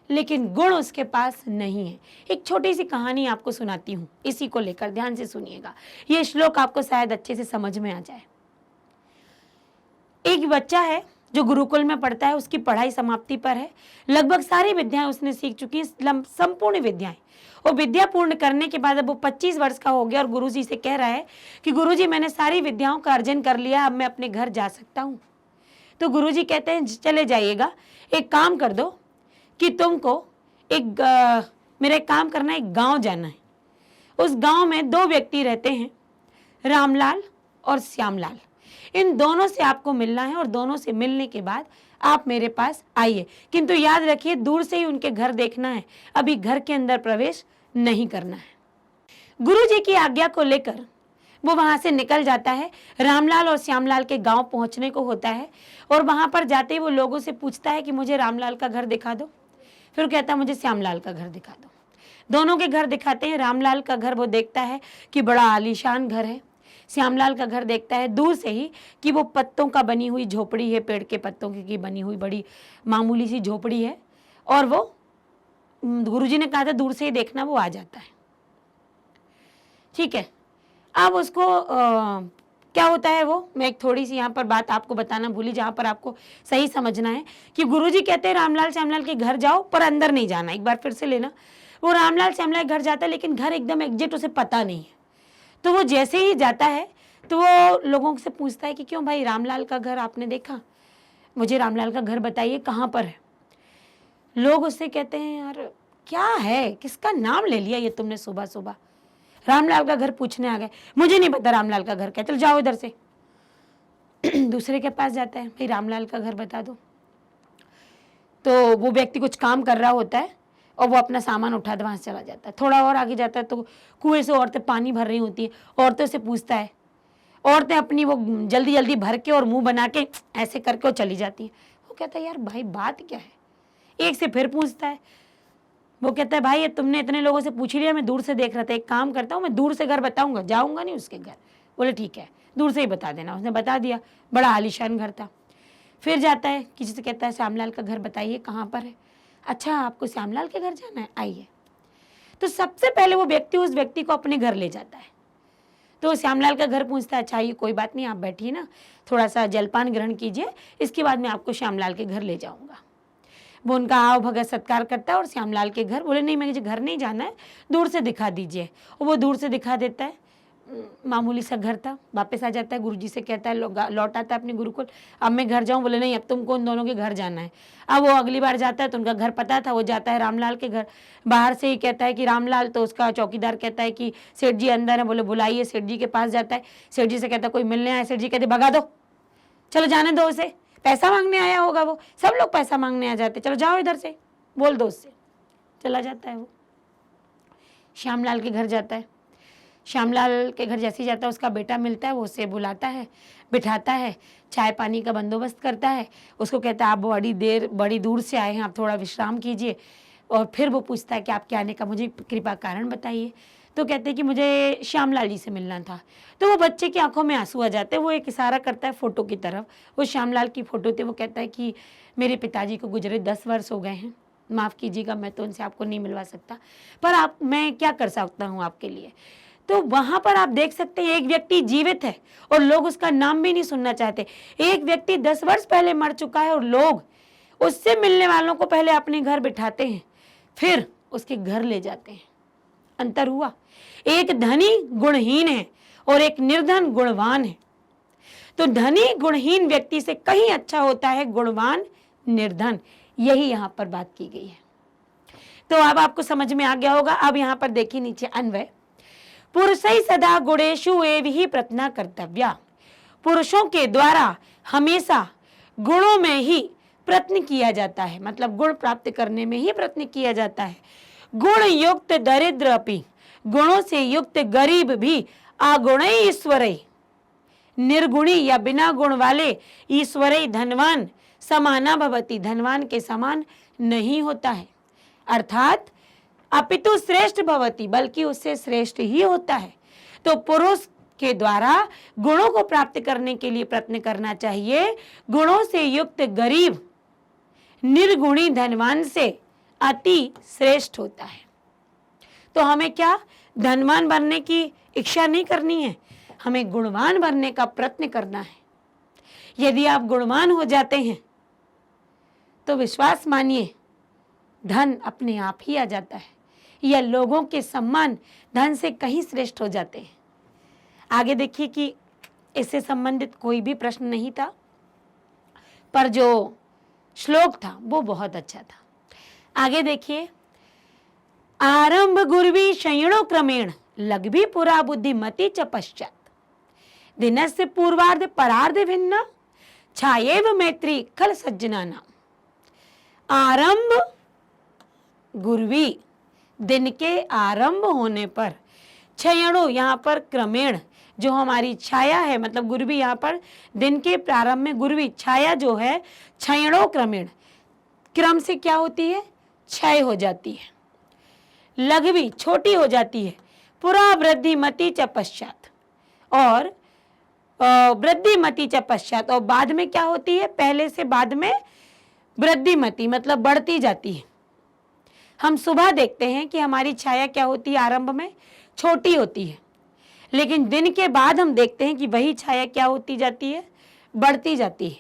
लेकिन गुण उसके पास नहीं है। एक छोटी सी कहानी आपको सुनाती हूं, इसी को लेकर ध्यान से सुनिएगा, ये श्लोक आपको शायद अच्छे से समझ में आ जाए। एक बच्चा है जो गुरुकुल में पढ़ता है, उसकी पढ़ाई समाप्ति पर है, लगभग सारी विद्याएं उसने सीख चुकी है, संपूर्ण विद्याएं। और विद्या पूर्ण करने के बाद अब वो 25 वर्ष का हो गया और गुरुजी से कह रहा है कि गुरुजी मैंने सारी विद्याओं का अर्जन कर लिया, अब मैं अपने घर जा सकता हूँ। तो गुरुजी कहते हैं चले जाइएगा, एक काम कर दो कि तुमको मेरा एक काम करना है, एक गांव जाना है। उस गांव में 2 व्यक्ति रहते हैं, रामलाल और श्यामलाल। इन दोनों से आपको मिलना है और दोनों से मिलने के बाद आप मेरे पास आइए, किंतु याद रखिए दूर से ही उनके घर देखना है, अभी घर के अंदर प्रवेश नहीं करना है। गुरुजी की आज्ञा को लेकर वो वहां से निकल जाता है। रामलाल और श्यामलाल के गांव पहुंचने को होता है और वहां पर जाते ही वो लोगों से पूछता है कि मुझे रामलाल का घर दिखा दो। फिर कहता है मुझे श्यामलाल का घर दिखा दो। दोनों के घर दिखाते हैं। रामलाल का घर वो देखता है कि बड़ा आलीशान घर है। श्यामलाल का घर देखता है दूर से ही कि वो पत्तों का बनी हुई झोपड़ी है, पेड़ के पत्तों की बनी हुई बड़ी मामूली सी झोपड़ी है। और वो गुरुजी ने कहा था दूर से ही देखना, वो आ जाता है। ठीक है, अब उसको क्या होता है वो, मैं एक थोड़ी सी यहाँ पर बात आपको बताना भूली, जहाँ पर आपको सही समझना है कि गुरुजी कहते हैं रामलाल श्यामलाल के घर जाओ पर अंदर नहीं जाना। एक बार फिर से लेना, वो रामलाल श्यामलाल के घर जाता है लेकिन घर एकदम एग्जैक्ट उसे पता नहीं है। तो वो जैसे ही जाता है तो वो लोगों से पूछता है कि क्यों भाई रामलाल का घर आपने देखा, मुझे रामलाल का घर बताइए कहाँ पर है। लोग उससे कहते हैं यार क्या है, किसका नाम ले लिया ये तुमने सुबह सुबह, रामलाल का घर पूछने आ गए, मुझे नहीं पता रामलाल का घर क्या, चल जाओ इधर से। दूसरे के पास जाता है, भाई रामलाल का घर बता दो। तो वो व्यक्ति कुछ काम कर रहा होता है और वो अपना सामान उठाते वहां से चला जाता है। थोड़ा और आगे जाता है तो कुएं से औरतें पानी भर रही होती है। औरतों से पूछता है, औरतें अपनी वो जल्दी जल्दी भर के और मुंह बना के ऐसे करके वो चली जाती है। वो कहता है यार भाई बात क्या है। एक से फिर पूछता है, वो कहता है भाई ये तुमने इतने लोगों से पूछ लिया, मैं दूर से देख रहा था, एक काम करता हूँ मैं दूर से घर बताऊंगा, जाऊंगा नहीं उसके घर। बोले ठीक है दूर से ही बता देना। उसने बता दिया, बड़ा आलीशान घर था। फिर जाता है किसी से कहता है श्यामलाल का घर बताइए कहाँ पर है। अच्छा आपको श्यामलाल के घर जाना है, आइए। तो सबसे पहले वो व्यक्ति उस व्यक्ति को अपने घर ले जाता है। तो श्यामलाल का घर पूछता है, अच्छा ये कोई बात नहीं, आप बैठिए ना, थोड़ा सा जलपान ग्रहण कीजिए, इसके बाद मैं आपको श्यामलाल के घर ले जाऊंगा। वो उनका आओ भगत सत्कार करता है और श्यामलाल के घर, बोले नहीं मुझे घर नहीं जाना है, दूर से दिखा दीजिए। और वो दूर से दिखा देता है, मामूली सा घर था। वापस आ जाता है, गुरुजी से कहता है, लौट आता है अपने गुरुकुल, अब मैं घर जाऊं। बोले नहीं अब तुमको उन दोनों के घर जाना है। अब वो अगली बार जाता है तो उनका घर पता था, वो जाता है रामलाल के घर। बाहर से ही कहता है कि रामलाल, तो उसका चौकीदार कहता है कि सेठ जी अंदर है। बोले बुलाइए। सेठ जी के पास जाता है, सेठ जी से कहता है कोई मिलने आया। सेठ जी कहते भगा दो, चलो जाने दो उसे, पैसा मांगने आया होगा वो, सब लोग पैसा मांगने आ जाते, चलो जाओ इधर से, बोल दो उससे। चला जाता है वो, श्यामलाल के घर जाता है। श्यामलाल के घर जैसे ही जाता है उसका बेटा मिलता है, वो उसे बुलाता है, बिठाता है, चाय पानी का बंदोबस्त करता है। उसको कहता है आप बड़ी दूर से आए हैं, आप थोड़ा विश्राम कीजिए। और फिर वो पूछता है कि आपके आने का मुझे कृपा कारण बताइए। तो कहते हैं कि मुझे श्यामलाल जी से मिलना था। तो वो बच्चे की आंखों में आंसू आ जाते हैं, वो एक इशारा करता है फोटो की तरफ, वो श्यामलाल की फोटो थी। वो कहता है कि मेरे पिताजी को गुजरे 10 वर्ष हो गए हैं, माफ़ कीजिएगा मैं तो उनसे आपको नहीं मिलवा सकता, पर मैं क्या कर सकता हूँ आपके लिए। तो वहां पर आप देख सकते हैं एक व्यक्ति जीवित है और लोग उसका नाम भी नहीं सुनना चाहते। एक व्यक्ति 10 वर्ष पहले मर चुका है और लोग उससे मिलने वालों को पहले अपने घर बिठाते हैं, फिर उसके घर ले जाते हैं। अंतर हुआ, एक धनी गुणहीन है और एक निर्धन गुणवान है। तो धनी गुणहीन व्यक्ति से कहीं अच्छा होता है गुणवान निर्धन, यही यहाँ पर बात की गई है। तो अब आपको समझ में आ गया होगा। अब यहाँ पर देखिए नीचे अन्वय, पुरुषै सदा गुणेषु एव ही प्रयत्न कर्तव्या, पुरुषों के द्वारा हमेशा गुणों में ही प्रयत्न किया जाता है, मतलब गुण प्राप्त करने में ही प्रयत्न किया जाता है। गुण युक्त दरिद्र अपि, गुणों से युक्त गरीब भी अगुणै ईश्वरै, निर्गुणी या बिना गुण वाले ईश्वरै धनवान समाना भवति, धनवान के समान नहीं होता है। अर्थात अपितु श्रेष्ठ भवति, बल्कि उससे श्रेष्ठ ही होता है। तो पुरुष के द्वारा गुणों को प्राप्त करने के लिए प्रयत्न करना चाहिए। गुणों से युक्त गरीब निर्गुणी धनवान से अति श्रेष्ठ होता है। तो हमें क्या धनवान बनने की इच्छा नहीं करनी है, हमें गुणवान बनने का प्रयत्न करना है। यदि आप गुणवान हो जाते हैं तो विश्वास मानिए धन अपने आप ही आ जाता है, या लोगों के सम्मान धन से कहीं श्रेष्ठ हो जाते हैं। आगे देखिए कि इससे संबंधित कोई भी प्रश्न नहीं था, पर जो श्लोक था वो बहुत अच्छा था। आगे देखिए, आरंभ गुर्वी शयणो क्रमेण लग्भी पुरा बुद्धिमति च पश्चात, दिनस्य पूर्वार्ध परार्ध भिन्ना छायेव मैत्री खल सज्जनानाम। आरंभ गुर्वी, दिन के आरंभ होने पर, क्षयणो यहाँ पर क्रमेण, जो हमारी छाया है, मतलब गुर्वी यहाँ पर दिन के प्रारंभ में, गुर्वी छाया जो है क्षयणो क्रमेण, क्रम से क्या होती है, क्षय हो जाती है। लघवी छोटी हो जाती है। पुरा वृद्धिमति च पश्चात, और वृद्धिमति च पश्चात, और बाद में क्या होती है, पहले से बाद में वृद्धिमति मतलब बढ़ती जाती है। हम सुबह देखते हैं कि हमारी छाया क्या होती है, आरंभ में छोटी होती है, लेकिन दिन के बाद हम देखते हैं कि वही छाया क्या होती जाती है, बढ़ती जाती है।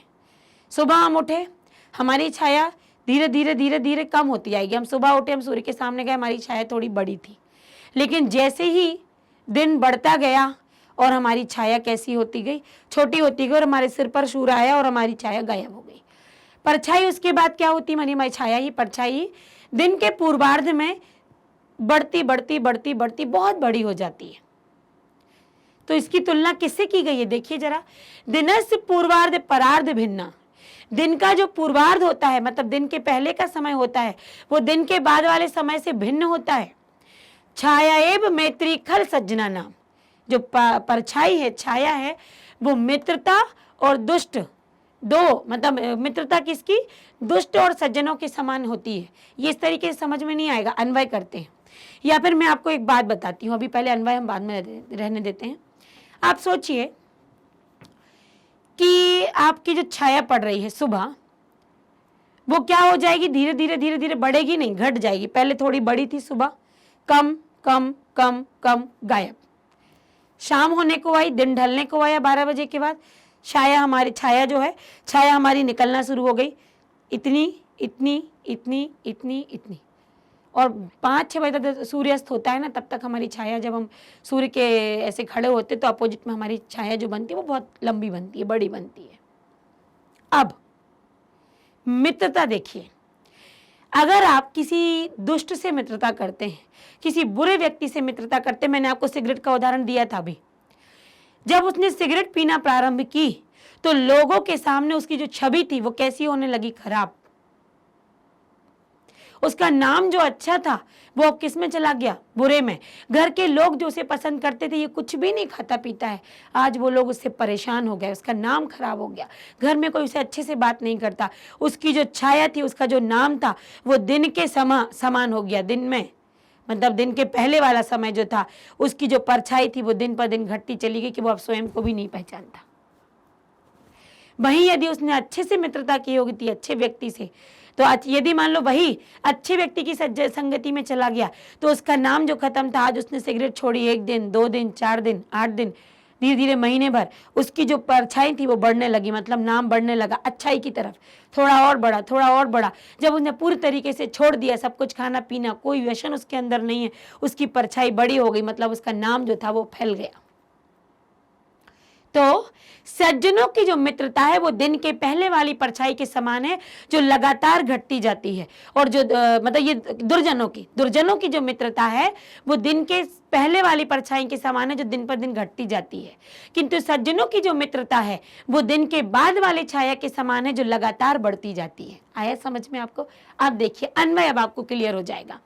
सुबह हम उठे, हमारी छाया धीरे धीरे धीरे धीरे कम होती जाएगी। हम सुबह उठे, हम सूर्य के सामने गए, हमारी छाया थोड़ी बड़ी थी, लेकिन जैसे ही दिन बढ़ता गया और हमारी छाया कैसी होती गई, छोटी होती गई, और हमारे सिर पर सूर्य आया और हमारी छाया गायब हो गई। परछाई उसके बाद क्या होती, हमारी छाया ही, परछाई दिन के पूर्वार्ध में बढ़ती बढ़ती बढ़ती बढ़ती बहुत बड़ी हो जाती है। तो इसकी तुलना किससे की गई है, देखिए जरा, दिनस्य पूर्वार्ध परार्ध भिन्ना, दिन का जो पूर्वार्ध होता है, मतलब दिन के पहले का समय होता है, वो दिन के बाद वाले समय से भिन्न होता है। छाया एव मैत्री खल सज्जना नाम, जो परछाई है, छाया है, वो मित्रता और दुष्ट दो, मतलब मित्रता किसकी, दुष्ट और सज्जनों के समान होती है। ये इस तरीके से समझ में नहीं आएगा, अन्वय करते हैं। या फिर मैं आपको एक बात बताती हूँ, अभी पहले अन्वय हम बाद में रहने देते हैं। आप सोचिए कि आपकी जो छाया पड़ रही है सुबह, वो क्या हो जाएगी, धीरे धीरे धीरे धीरे बढ़ेगी नहीं, घट जाएगी। पहले थोड़ी बड़ी थी सुबह, कम कम कम कम, गायब। शाम होने को आई, दिन ढलने को आया, 12 बजे के बाद छाया जो है, छाया हमारी निकलना शुरू हो गई, इतनी इतनी इतनी इतनी इतनी, और 5-6 बजे तक सूर्यास्त होता है ना, तब तक हमारी छाया, जब हम सूर्य के ऐसे खड़े होते तो अपोजिट में हमारी छाया जो बनती है वो बहुत लंबी बनती है, बड़ी बनती है। अब मित्रता देखिए, अगर आप किसी दुष्ट से मित्रता करते हैं, किसी बुरे व्यक्ति से मित्रता करते हैं, मैंने आपको सिगरेट का उदाहरण दिया था अभी, जब उसने सिगरेट पीना प्रारंभ की तो लोगों के सामने उसकी जो छवि थी वो कैसी होने लगी, खराब। उसका नाम जो अच्छा था वो अब किस में चला गया, बुरे में। घर के लोग जो उसे पसंद करते थे, ये कुछ भी नहीं खाता पीता है, आज वो लोग उससे परेशान हो गए, उसका नाम खराब हो गया, घर में कोई उसे अच्छे से बात नहीं करता। उसकी जो छाया थी, उसका जो नाम था, वो दिन के समान हो गया। दिन में मतलब दिन के पहले वाला समय जो था, उसकी जो परछाई थी वो दिन पर दिन घटती चली गई कि वो अब स्वयं को भी नहीं पहचानता। वहीं यदि उसने अच्छे से मित्रता की होगी थी अच्छे व्यक्ति से, तो यदि मान लो वही अच्छे व्यक्ति की संगति में चला गया, तो उसका नाम जो खत्म था, आज उसने सिगरेट छोड़ी 1 दिन 2 दिन 4 दिन 8 दिन, धीरे धीरे महीने भर, उसकी जो परछाई थी वो बढ़ने लगी, मतलब नाम बढ़ने लगा अच्छाई की तरफ, थोड़ा और बढ़ा, थोड़ा और बढ़ा। जब उसने पूरी तरीके से छोड़ दिया, सब कुछ खाना पीना, कोई व्यसन उसके अंदर नहीं है, उसकी परछाई बड़ी हो गई, मतलब उसका नाम जो था वो फैल गया। तो सज्जनों की जो मित्रता है वो दिन के पहले वाली परछाई के समान है, जो लगातार घटती जाती है। और जो मतलब ये दुर्जनों की जो मित्रता है वो दिन के पहले वाली परछाई के समान है, जो दिन पर दिन घटती जाती है। किंतु सज्जनों की जो मित्रता है वो दिन के बाद वाली छाया के समान है, जो लगातार बढ़ती जाती है। आया समझ में आपको? आप देखिए, अन्वय अब आपको क्लियर हो जाएगा।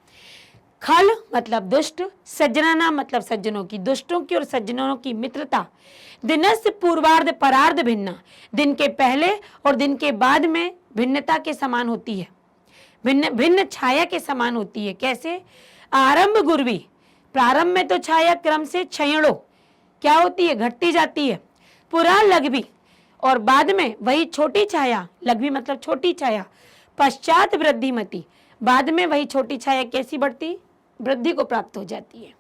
खल मतलब दुष्ट, सज्जना नाम मतलब सज्जनों की, दुष्टों की और सज्जनों की मित्रता दिनस्य पूर्वार्ध परार्ध भिन्ना, दिन के पहले और दिन के बाद में भिन्नता के समान होती है, भिन्न भिन्न छाया के समान होती है। कैसे? आरंभ गुरवी, प्रारंभ में तो छाया क्रम से क्षयणो क्या होती है? घटती जाती है। पुरा लघवी, और बाद में वही छोटी छाया, लघवी मतलब छोटी छाया। पश्चात वृद्धिमती, बाद में वही छोटी छाया कैसी बढ़ती? वृद्धि को प्राप्त हो जाती है।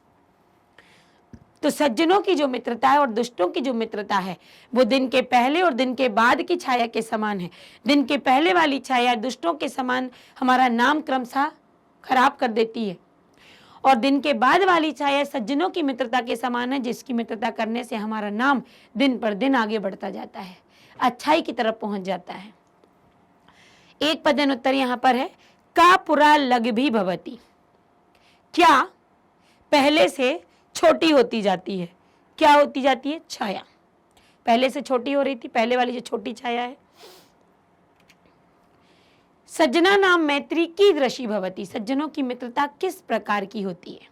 तो सज्जनों की जो मित्रता है और दुष्टों की जो मित्रता है वो दिन के पहले और दिन के बाद की छाया के समान है। दिन के पहले वाली छाया दुष्टों के समान हमारा नाम क्रमशः खराब कर देती है, और दिन के बाद वाली छाया सज्जनों की मित्रता के समान है, जिसकी मित्रता करने से हमारा नाम दिन पर दिन आगे बढ़ता जाता है, अच्छाई की तरफ पहुंच जाता है। एक पदन उत्तर यहां पर है, का पुरा लग भी भवती, क्या पहले से छोटी होती जाती है। क्या होती जाती है? छाया पहले से छोटी हो रही थी, पहले वाली जो छोटी छाया है। सज्जना नाम मैत्री की दृषि भवती, सज्जनों की मित्रता किस प्रकार की होती है?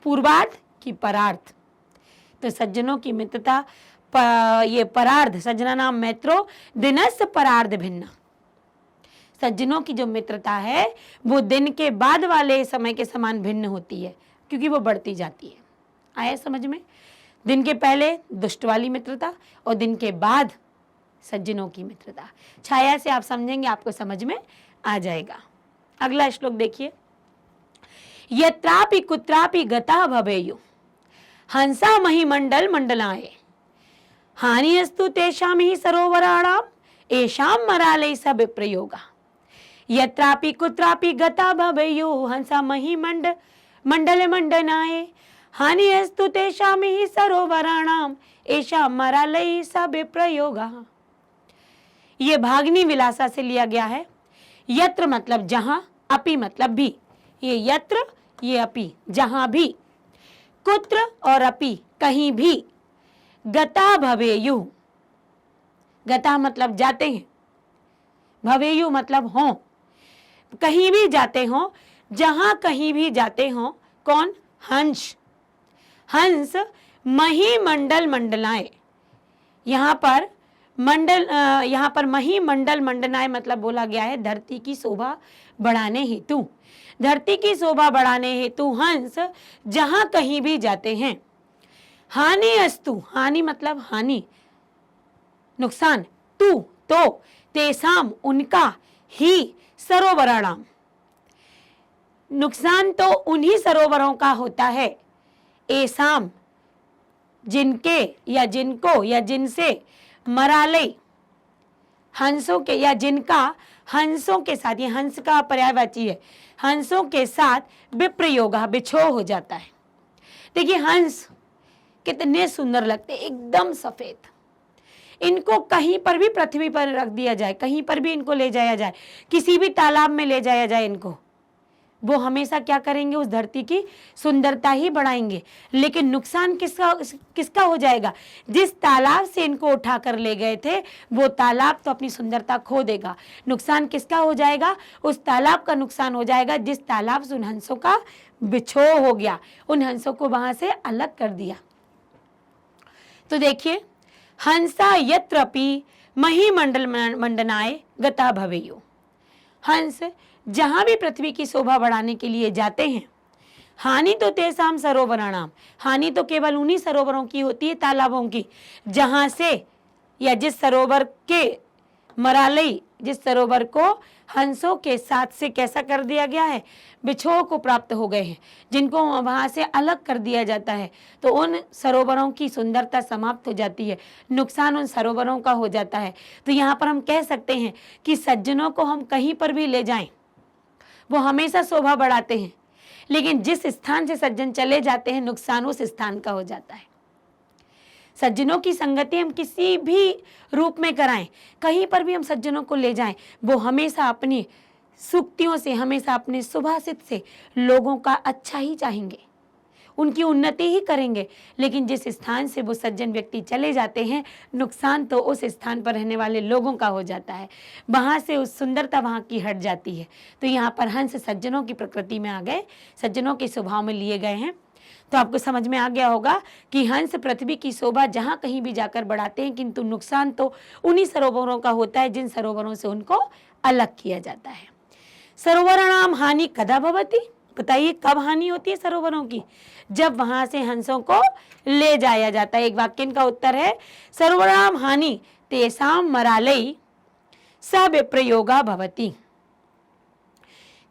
पूर्वार्ध की परार्थ, तो सज्जनों की मित्रता ये परार्ध, सज्जना नाम मैत्रो दिनस्य परार्ध भिन्ना, सज्जनों की जो मित्रता है वो दिन के बाद वाले समय के समान भिन्न होती है, क्योंकि वो बढ़ती जाती है। आया समझ में? दिन के पहले दुष्ट वाली मित्रता और दिन के बाद सज्जनों की मित्रता। छाया से आप समझेंगे, आपको समझ में आ जाएगा। अगला श्लोक देखिए, यत्रापि कुत्रापि गता भवेयु हंसा महिमंडल मंडलाए हानियस्तु तेषां ही सरोवराणाम एषां मरालय सब प्रयोगा। यत्रापि कुत्रापि गता भवेयु हंसा मंडल मंडनाए हानियस्तु तेषां हि सरोवराणाम एषां मरालय सब प्रयोगा। ये भागनी विलासा से लिया गया है। यत्र मतलब जहां, अपि मतलब भी, ये यत्र ये अपि जहां भी, कुत्र और अपि कहीं भी, गता भवेयु, गता मतलब जाते हैं, भवेयु मतलब हो, कहीं भी जाते हो, जहां कहीं भी जाते हो। कौन? हंस। हंस महिमंडल मंडलाए, यहाँ पर महिमंडल मंडनाए मतलब बोला गया है धरती की शोभा बढ़ाने हेतु, धरती की शोभा बढ़ाने हेतु हंस जहां कहीं भी जाते हैं। हानि अस्तु, हानि मतलब हानि, नुकसान, तू तो, तेसाम उनका, ही सरोवराणाम नुकसान तो उन्हीं सरोवरों का होता है, एसाम जिनके या जिनको या जिनसे, मरालय हंसों के या जिनका हंसों के साथ, ये हंस का पर्यायवाची है, हंसों के साथ विप्रयोगा बिछो हो जाता है। देखिए हंस कितने सुंदर लगते, एकदम सफेद। इनको कहीं पर भी पृथ्वी पर रख दिया जाए, कहीं पर भी इनको ले जाया जाए, किसी भी तालाब में ले जाया जाए इनको, वो हमेशा क्या करेंगे? उस धरती की सुंदरता ही बढ़ाएंगे। लेकिन नुकसान किसका हो जाएगा? जिस तालाब से इनको उठा कर ले गए थे वो तालाब तो अपनी सुंदरता खो देगा। नुकसान किसका हो जाएगा? उस तालाब का नुकसान हो जाएगा जिस तालाब से उन हंसों का बिछो हो गया, उन हंसों को वहां से अलग कर दिया। तो देखिए, हंसा यत्रपि महिमंडल मंडनाय गता भवेयु, हंस जहां भी पृथ्वी की शोभा बढ़ाने के लिए जाते हैं। हानि तो तेसाम सरोवराणाम, हानि तो केवल उन्हीं सरोवरों की होती है, तालाबों की, जहां से या जिस सरोवर के मरालय, जिस सरोवर को हंसों के साथ से कैसा कर दिया गया है? बिछो को प्राप्त हो गए हैं, जिनको वहां से अलग कर दिया जाता है, तो उन सरोवरों की सुंदरता समाप्त हो जाती है, नुकसान उन सरोवरों का हो जाता है। तो यहाँ पर हम कह सकते हैं कि सज्जनों को हम कहीं पर भी ले जाएं, वो हमेशा शोभा बढ़ाते हैं, लेकिन जिस स्थान से सज्जन चले जाते हैं नुकसान उस स्थान का हो जाता है। सज्जनों की संगति हम किसी भी रूप में कराएं, कहीं पर भी हम सज्जनों को ले जाएं, वो हमेशा अपनी सूक्तियों से, हमेशा अपने सुभाषित से लोगों का अच्छा ही चाहेंगे, उनकी उन्नति ही करेंगे। लेकिन जिस स्थान से वो सज्जन व्यक्ति चले जाते हैं, नुकसान तो उस स्थान पर रहने वाले लोगों का हो जाता है, वहाँ से उस सुंदरता वहाँ की हट जाती है। तो यहाँ पर हंस सज्जनों की प्रकृति में आ गए, सज्जनों के स्वभाव में लिए गए हैं। तो आपको समझ में आ गया होगा कि हंस पृथ्वी की शोभा जहाँ कहीं भी जाकर बढ़ाते हैं, किंतु नुकसान तो उन्हीं सरोवरों का होता है जिन सरोवरों से उनको अलग किया जाता है। सरोवराणाम हानि कदा भवति, बताइए कब हानि होती है सरोवरों की? जब वहां से हंसों को ले जाया जाता है। एक वाक्य का उत्तर है सरोवराणाम हानि तेसाम मरालय सब प्रयोगा भवति,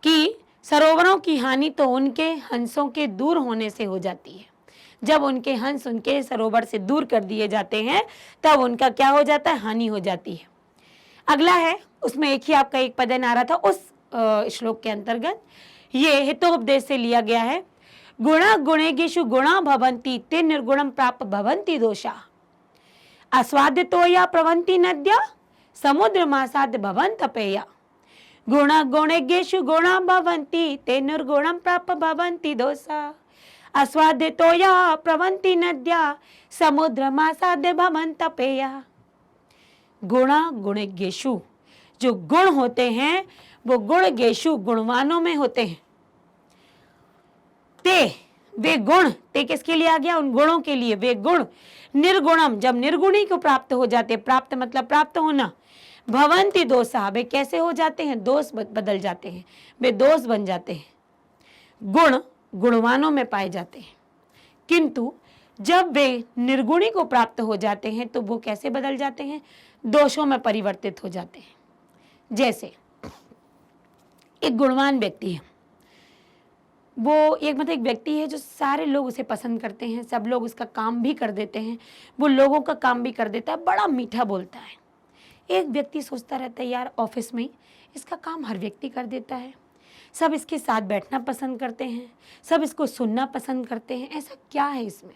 कि सरोवरों की हानि तो उनके हंसों के दूर होने से हो जाती है। जब उनके हंस उनके सरोवर से दूर कर दिए जाते हैं तब उनका क्या हो जाता है? हानि हो जाती है। अगला है, उसमें एक ही आपका एक पद आ रहा था उस श्लोक के अंतर्गत, ये हितोपदेश से लिया गया है। गुणा गुणेगेषु गुणा भवन्ति ते निर्गुणं प्राप्त भवन्ति दोषा, आस्वाद्यतोया प्रवन्ति नद्या समुद्र मासाद भवन्त पेया। गुणा गुणेगेषु गुणा भवन्ति ते निर्गुणं प्राप्त भवन्ति दोषा, आस्वाद्यतोया प्रवन्ति नद्या समुद्र मासाद भवन्त पेया। गुणा गुणेगेषु, जो गुण होते हैं वो गुणगेषु गुणवानों में होते हैं। ते, वे गुण, ते किसके लिए आ गया? उन गुणों के लिए। वे गुण निर्गुणम, जब निर्गुणी को प्राप्त हो जाते, प्राप्त मतलब प्राप्त होना, भवन्ति दोषा, वे कैसे हो जाते हैं? दोष बदल जाते हैं, वे दोष बन जाते हैं। गुण गुणवानों में पाए जाते हैं, किंतु जब वे निर्गुणी को प्राप्त हो जाते हैं तो वो कैसे बदल जाते हैं? दोषों में परिवर्तित हो जाते हैं। जैसे एक गुणवान व्यक्ति है, वो एक मतलब एक व्यक्ति है जो सारे लोग उसे पसंद करते हैं, सब लोग उसका काम भी कर देते हैं, वो लोगों का काम भी कर देता है, बड़ा मीठा बोलता है। एक व्यक्ति सोचता रहता है यार ऑफिस में इसका काम हर व्यक्ति कर देता है, सब इसके साथ बैठना पसंद करते हैं, सब इसको सुनना पसंद करते हैं, ऐसा क्या है इसमें?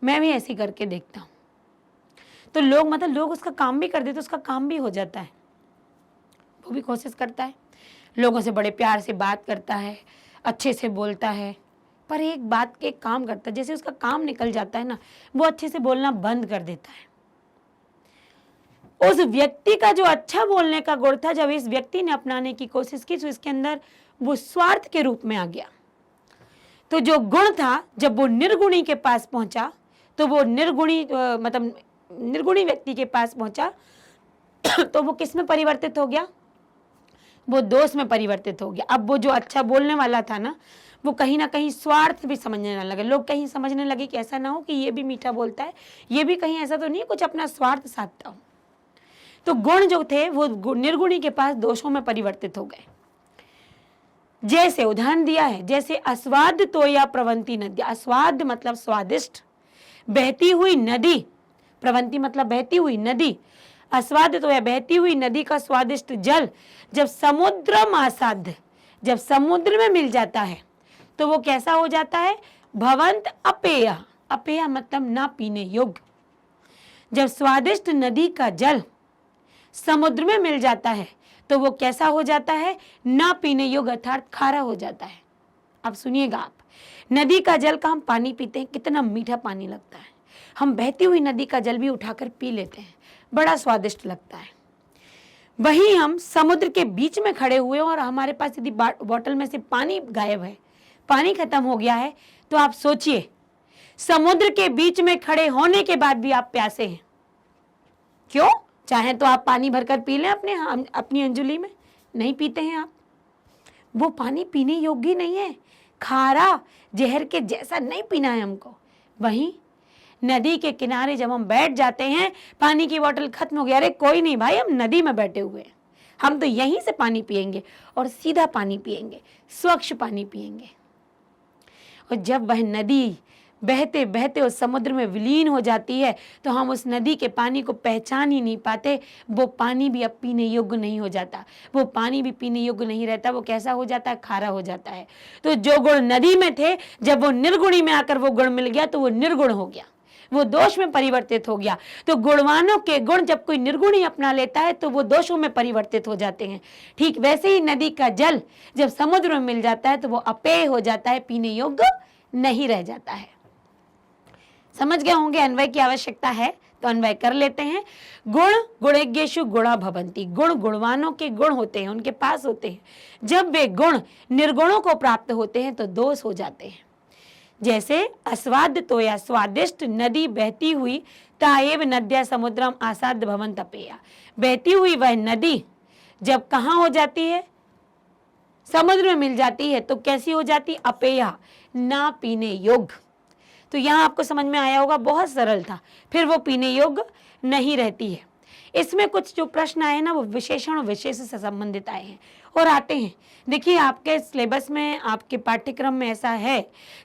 मैं भी ऐसे करके देखता हूँ। तो लोग मतलब लोग उसका काम भी कर देते, उसका काम भी हो जाता है। वो भी कोशिश करता है, लोगों से बड़े प्यार से बात करता है, अच्छे से बोलता है, पर एक बात के काम करता है, जैसे उसका काम निकल जाता है ना, वो अच्छे से बोलना बंद कर देता है। उस व्यक्ति का जो अच्छा बोलने का गुण था, जब इस व्यक्ति ने अपनाने की कोशिश की तो इसके अंदर वो स्वार्थ के रूप में आ गया। तो जो गुण था, जब वो निर्गुणी के पास पहुंचा तो वो निर्गुणी मतलब निर्गुणी व्यक्ति के पास पहुंचा तो वो किस में परिवर्तित हो गया? वो दोष में परिवर्तित हो गया। अब वो जो अच्छा बोलने वाला था ना, वो कहीं ना कहीं स्वार्थ भी समझने ना लगे। लोग कहीं समझने लगे कि ऐसा ना हो कि ये भी मीठा बोलता है, ये भी कहीं ऐसा तो नहीं कुछ अपना स्वार्थ साधता हो। तो गुण जो थे वो निर्गुणी के पास दोषों में परिवर्तित हो गए। जैसे उदाहरण दिया है, जैसे अस्वाद तोया प्रवंती नदी, अस्वाद मतलब स्वादिष्ट, बहती हुई नदी, प्रवंती मतलब बहती हुई नदी, अस्वाद तो है बहती हुई नदी का स्वादिष्ट जल जब समुद्र मासाध्य, जब समुद्र में मिल जाता है तो वो कैसा हो जाता है? भवंत अपेय, अपेय मतलब ना पीने योग्य। जब स्वादिष्ट नदी का जल समुद्र में मिल जाता है तो वो कैसा हो जाता है? ना पीने योग्य, अर्थात खारा हो जाता है। अब सुनिएगा आप, नदी का जल का हम पानी पीते हैं, कितना मीठा पानी लगता है। हम बहती हुई नदी का जल भी उठाकर पी लेते हैं, बड़ा स्वादिष्ट लगता है। वहीं हम समुद्र के बीच में खड़े हुए और हमारे पास यदि बोतल में से पानी गायब है, पानी खत्म हो गया है, तो आप सोचिए समुद्र के बीच में खड़े होने के बाद भी आप प्यासे हैं। क्यों? चाहे तो आप पानी भरकर पी लें अपनी अंजुली में, नहीं पीते हैं आप। वो पानी पीने योग्य नहीं है, खारा जहर के जैसा नहीं पीना है हमको। वहीं नदी के किनारे जब हम बैठ जाते हैं, पानी की बोतल खत्म हो गया, अरे कोई नहीं भाई, हम नदी में बैठे हुए हैं, हम तो यहीं से पानी पिएंगे और सीधा पानी पिएंगे, स्वच्छ पानी पिएंगे। और जब वह नदी बहते बहते उस समुद्र में विलीन हो जाती है तो हम उस नदी के पानी को पहचान ही नहीं पाते। वो पानी भी अब पीने योग्य नहीं हो जाता, वो पानी भी पीने योग्य नहीं रहता, वो कैसा हो जाता है? खारा हो जाता है। तो जो गुण नदी में थे, जब वो निर्गुणी में आकर वो गुण मिल गया तो वो निर्गुण हो गया, वो दोष में परिवर्तित हो गया। तो गुणवानों के गुण जब कोई निर्गुणी अपना लेता है तो वो दोषों में परिवर्तित हो जाते हैं। ठीक वैसे ही नदी का जल जब समुद्र में मिल जाता है तो वो अपेय हो जाता है, पीने योग्य नहीं रह जाता है। समझ गए होंगे अन्वय की आवश्यकता है तो अन्वय कर लेते हैं। गुण गुणेज्ञेषु गुणा भवन्ति, गुण गुणवानों के गुण होते हैं, उनके पास होते हैं। जब वे गुण निर्गुणों को प्राप्त होते हैं तो दोष हो जाते हैं। जैसे अस्वाद तोया, स्वादिष्ट नदी बहती हुई ताएव नद्या समुद्रम आसाद भवंत अपेया, बहती हुई वह नदी जब कहाँ हो जाती है, समुद्र में मिल जाती है तो कैसी हो जाती, अपेया, ना पीने योग्य। तो यहाँ आपको समझ में आया होगा, बहुत सरल था। फिर वो पीने योग्य नहीं रहती है। इसमें कुछ जो प्रश्न आए ना वो विशेषण और विशेष से संबंधित आए हैं और आते हैं। देखिए आपके सिलेबस में, आपके पाठ्यक्रम में ऐसा है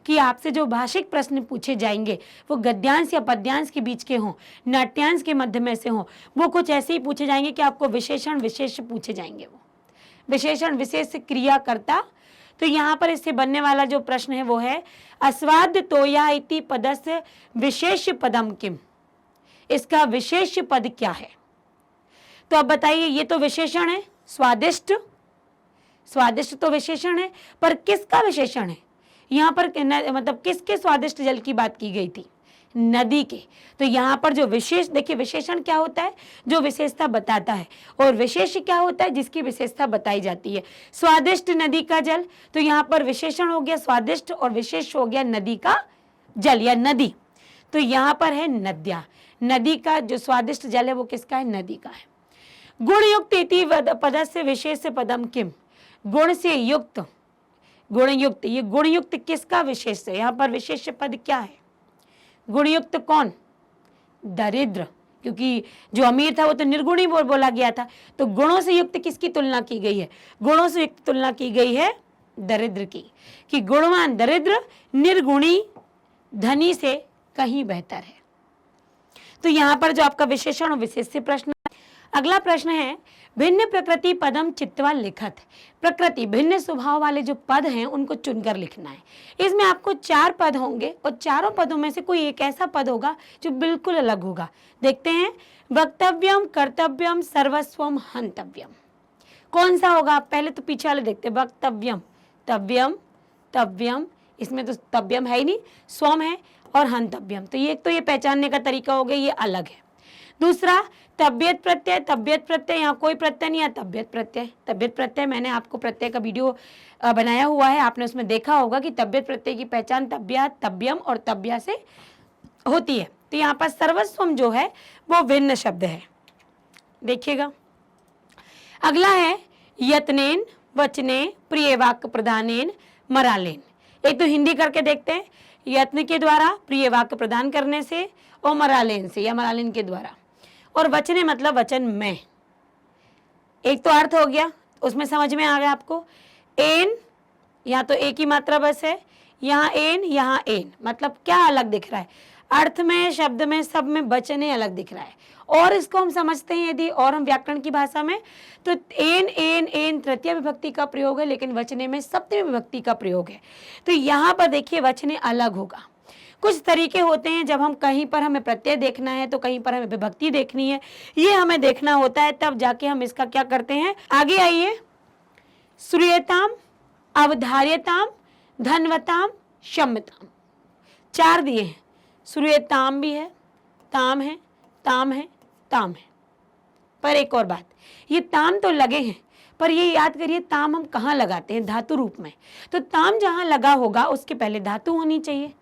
कि आपसे जो भाषिक प्रश्न पूछे जाएंगे वो गद्यांश या पद्यांश के बीच के हों, नाट्यांश के मध्य में से हों, वो कुछ ऐसे ही पूछे जाएंगे कि आपको विशेषण विशेष पूछे जाएंगे। वो विशेषण विशेष से क्रिया करता। तो यहाँ पर इससे बनने वाला जो प्रश्न है वो है अस्वाद तोया इति पदस्य विशेष पदम किम, इसका विशेष पद क्या है। तो अब बताइए, ये तो विशेषण है स्वादिष्ट, स्वादिष्ट तो विशेषण है, पर किसका विशेषण है यहाँ पर, मतलब किसके स्वादिष्ट जल की बात की गई थी, नदी के। तो यहाँ पर जो विशेष, देखिए विशेषण क्या होता है, जो विशेषता बताता है, और विशेष क्या होता है, जिसकी विशेषता बताई जाती है। स्वादिष्ट नदी का जल, तो यहाँ पर विशेषण हो गया स्वादिष्ट और विशेष हो गया नदी का जल या नदी। तो यहाँ पर है नद्या, नदी का जो स्वादिष्ट जल है वो किसका है, नदी का है। गुण युक्त इति पदस्य विशेष पदम किम, गुण से युक्त, गुण युक्त, ये गुण युक्त किसका विशेष है, यहाँ पर विशेष पद क्या है, गुणयुक्त कौन, दरिद्र, क्योंकि जो अमीर था वो तो निर्गुणी बोला गया था। तो गुणों से युक्त किसकी तुलना की गई है, गुणों से युक्त तुलना की गई है दरिद्र की, कि गुणवान दरिद्र निर्गुणी धनी से कहीं बेहतर है। तो यहाँ पर जो आपका विशेषण और विशेष से प्रश्न। अगला प्रश्न है भिन्न प्रकृति पदम चित्वा लिखत, प्रकृति भिन्न स्वभाव वाले जो पद हैं उनको चुनकर लिखना है। इसमें आपको 4 पद होंगे और चारों पदों में से कोई एक ऐसा पद होगा जो बिल्कुल अलग होगा। देखते हैं, वक्तव्यम, कर्तव्यम, सर्वस्वम, हंतव्यम, कौन सा होगा। पहले तो पीछे वाले देखते हैं, वक्तव्यम, तव्यम, तव्यम, इसमें तो तव्यम है ही नहीं, स्वम है, और हंतव्यम। तो ये पहचानने का तरीका हो गया, ये अलग है। दूसरा तबियत प्रत्यय, तबियत प्रत्यय, यहाँ कोई प्रत्यय नहीं है, तबियत प्रत्यय, तबियत प्रत्यय मैंने आपको प्रत्यय का वीडियो बनाया हुआ है, आपने उसमें देखा होगा कि तबियत प्रत्यय की पहचान तब्या, तब्यम और तब्या से होती है। तो यहाँ पर सर्वस्वम जो है वो भिन्न शब्द है, देखिएगा। अगला है यत्नेन, वचने, प्रिय वाक्य प्रदानेन, मरालेन। एक तो हिंदी करके देखते हैं, यत्न के द्वारा, प्रिय वाक्य प्रदान करने से, और मरालेन से या मरालेन के द्वारा। और वचने मतलब वचन में। एक तो अर्थ हो गया, उसमें समझ में आ गया आपको। एन, यहाँ तो एक ही मात्रा बस है, यहाँ एन, यहाँ एन, मतलब क्या अलग दिख रहा है, अर्थ में, शब्द में, सब में वचने अलग दिख रहा है। और इसको हम समझते हैं यदि और हम व्याकरण की भाषा में, तो एन एन एन तृतीय विभक्ति का प्रयोग है, लेकिन वचने में सप्तमी विभक्ति का प्रयोग है। तो यहाँ पर देखिए वचने अलग होगा। कुछ तरीके होते हैं, जब हम कहीं पर हमें प्रत्यय देखना है तो कहीं पर हमें विभक्ति देखनी है, ये हमें देखना होता है, तब जाके हम इसका क्या करते हैं। आगे आइए, श्रूयताम, अवधार्यताम, धन्वताम, क्षम्यताम, 4 दिए हैं। श्रूयताम भी है, ताम है, ताम है, ताम है। पर एक और बात, ये ताम तो लगे हैं, पर ये याद करिए ताम हम कहाँ लगाते हैं, धातु रूप में। तो ताम जहाँ लगा होगा उसके पहले धातु होनी चाहिए।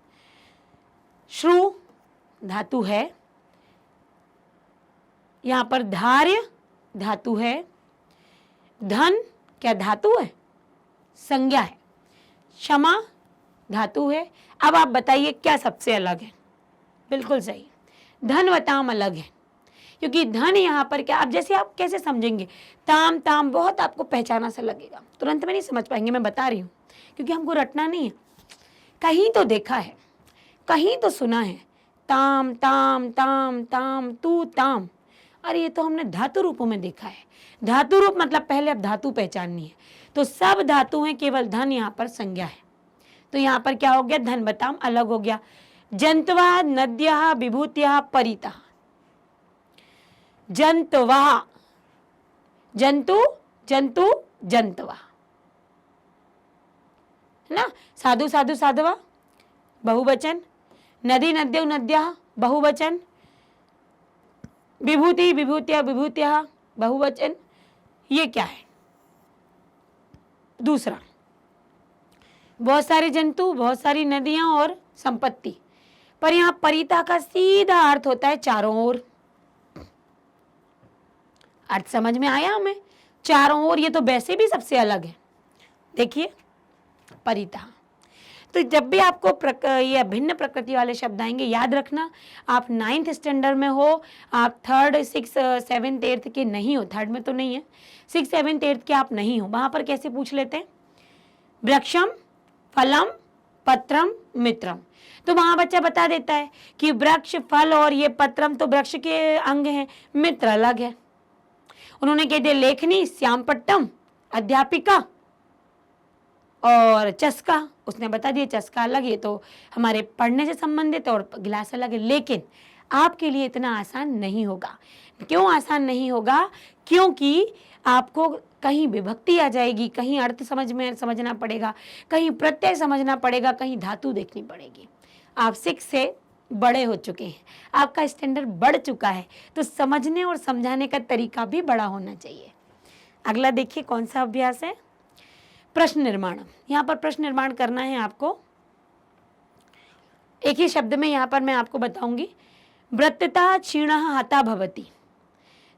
श्रु धातु है, यहां पर धार्य धातु है, धन क्या धातु है, संज्ञा है, क्षमा धातु है। अब आप बताइए क्या सबसे अलग है। बिल्कुल सही, धनवताम अलग है, क्योंकि धन यहाँ पर क्या, अब जैसे आप कैसे समझेंगे, ताम ताम बहुत आपको पहचाना सा लगेगा, तुरंत में नहीं समझ पाएंगे, मैं बता रही हूँ, क्योंकि हमको रटना नहीं है। कहीं तो देखा है, कहीं तो सुना है, ताम ताम ताम ताम तू ताम, अरे ये तो हमने धातु रूपों में देखा है। धातु रूप मतलब पहले अब धातु पहचाननी है। तो सब धातु हैं, केवल धन यहाँ पर संज्ञा है। तो यहाँ पर क्या हो गया, धन बताम अलग हो गया। जंतवः नद्यः विभूत्यः परितः। जंतवः, जंतु जंतु जंतवः, है ना। साधु साधु साधवा बहुवचन, नदी नद्यौ नद्यः बहुवचन, विभूति विभूत्या विभूत्या बहुवचन। ये क्या है? दूसरा, बहुत सारे जंतु, बहुत सारी नदियां और संपत्ति। पर यहां परिता का सीधा अर्थ होता है चारों ओर। अर्थ समझ में आया हमें? चारों ओर, ये तो वैसे भी सबसे अलग है। देखिए परिता। तो जब भी आपको ये भिन्न प्रकृति वाले शब्द आएंगे, याद रखना आप 9th स्टैंडर्ड में हो, आप 3rd 6th 7th 8th के नहीं हो, 3rd में तो नहीं है, 6th 7th 8th के आप नहीं हो। वहां पर कैसे पूछ लेते हैं? वृक्षम, फलम, पत्रम, मित्रम। तो वहां बच्चा बता देता है कि वृक्ष, फल और ये पत्रम तो वृक्ष के अंग हैं, मित्र अलग है। उन्होंने कह दिया लेखनी, श्यामपट्टम, अध्यापिका और चस्का, उसने बता दिया चस्का अलग, ये तो हमारे पढ़ने से संबंधित और गिलास अलग है। लेकिन आपके लिए इतना आसान नहीं होगा। क्यों आसान नहीं होगा? क्योंकि आपको कहीं विभक्ति आ जाएगी, कहीं अर्थ समझना पड़ेगा, कहीं प्रत्यय समझना पड़ेगा, कहीं धातु देखनी पड़ेगी। आप 6 से बड़े हो चुके हैं, आपका स्टैंडर्ड बढ़ चुका है, तो समझने और समझाने का तरीका भी बड़ा होना चाहिए। अगला देखिए कौन सा अभ्यास है? प्रश्न निर्माण। यहाँ पर प्रश्न निर्माण करना है आपको। एक ही शब्द में यहाँ पर मैं आपको बताऊंगी। वृत्तता क्षीणः हता भवति।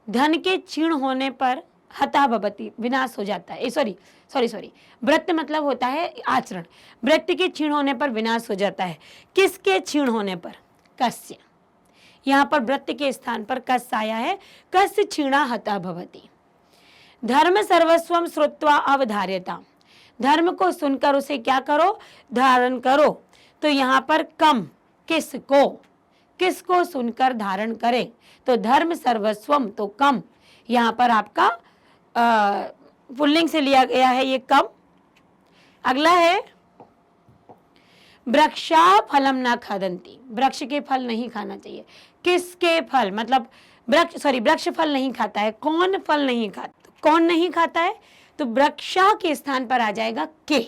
धन के क्षीण होने पर हता भवति, विनाश हो जाता है। सॉरी, वृत्त मतलब होता है आचरण। वृत्त के क्षीण होने पर विनाश हो जाता है। किसके क्षीण होने पर? कस्य। यहाँ पर वृत्त के स्थान पर कस आया है। कस्य क्षीणा हता भवति। धर्म सर्वस्वम श्रुत्वा अवधार्यता। धर्म को सुनकर उसे क्या करो? धारण करो। तो यहाँ पर कम, किसको सुनकर धारण करे? तो धर्म सर्वस्वम, तो कम यहाँ पर आपका पुल्लिंग से लिया गया है ये कम। अगला है वृक्षा फलम ना खादंती। वृक्ष के फल नहीं खाना चाहिए। किसके फल? मतलब वृक्ष फल नहीं खाता है। कौन फल नहीं खाता? कौन नहीं खाता है? तो वृक्षा के स्थान पर आ जाएगा के।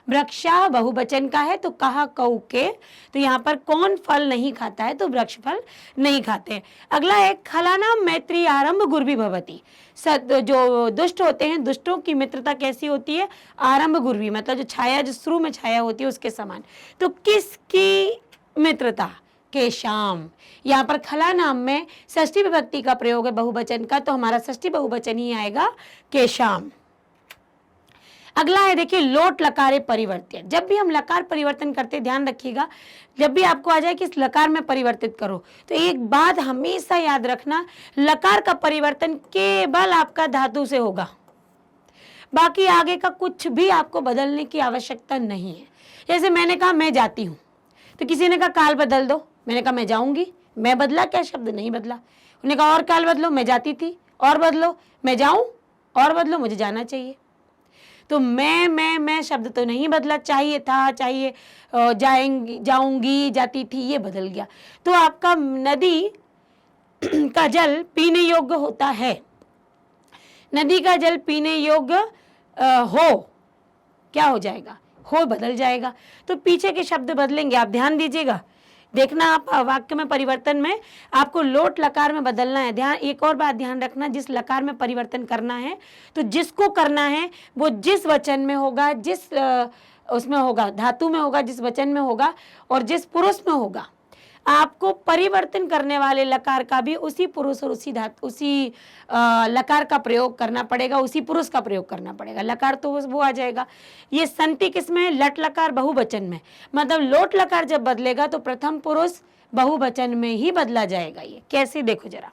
वृक्षा बहुवचन का है तो कहा कऊ के, तो यहाँ पर कौन फल नहीं खाता है? तो वृक्ष फल नहीं खाते। अगला है खलाना मैत्री आरंभ गुर्वी भवती। जो दुष्ट होते हैं, दुष्टों की मित्रता कैसी होती है? आरंभ गुर्वी, मतलब जो छाया, जो शुरू में छाया होती है उसके समान। तो किसकी मित्रता? के शाम। यहाँ पर खला नाम में षष्ठी विभक्ति का प्रयोग है बहुवचन का, तो हमारा षष्ठी बहुवचन ही आएगा के शाम। अगला है देखिए लोट लकारे परिवर्तन। जब भी हम लकार परिवर्तन करते ध्यान रखिएगा, जब भी आपको आ जाए कि इस लकार में परिवर्तित करो, तो एक बात हमेशा याद रखना, लकार का परिवर्तन केवल आपका धातु से होगा। बाकी आगे का कुछ भी आपको बदलने की आवश्यकता नहीं है। जैसे मैंने कहा मैं जाती हूँ, तो किसी ने कहा काल बदल दो, मैंने कहा मैं जाऊंगी, मैं बदला क्या? शब्द नहीं बदला। उन्होंने कहा और काल बदलो, मैं जाती थी, और बदलो, मैं जाऊं, और बदलो, मुझे जाना चाहिए। तो मैं शब्द तो नहीं बदला, चाहिए था, चाहिए जाएंगी, जाऊंगी, जाती थी, ये बदल गया। तो आपका नदी का जल पीने योग्य होता है। नदी का जल पीने योग्य हो, क्या हो जाएगा? हो बदल जाएगा। तो पीछे के शब्द बदलेंगे, आप ध्यान दीजिएगा। देखना आप वाक्य में परिवर्तन में आपको लोट लकार में बदलना है। ध्यान, एक और बात ध्यान रखना, जिस लकार में परिवर्तन करना है तो जिसको करना है वो जिस वचन में होगा, जिस उसमें होगा, धातु में होगा, जिस वचन में होगा और जिस पुरुष में होगा, आपको परिवर्तन करने वाले लकार का भी उसी पुरुष और उसी लकार का प्रयोग करना पड़ेगा, उसी पुरुष का प्रयोग करना पड़ेगा। लकार तो वो आ जाएगा। ये संति किसमें है? लट लकार बहुवचन में। मतलब लोट लकार जब बदलेगा तो प्रथम पुरुष बहुवचन में ही बदला जाएगा। ये कैसे? देखो जरा,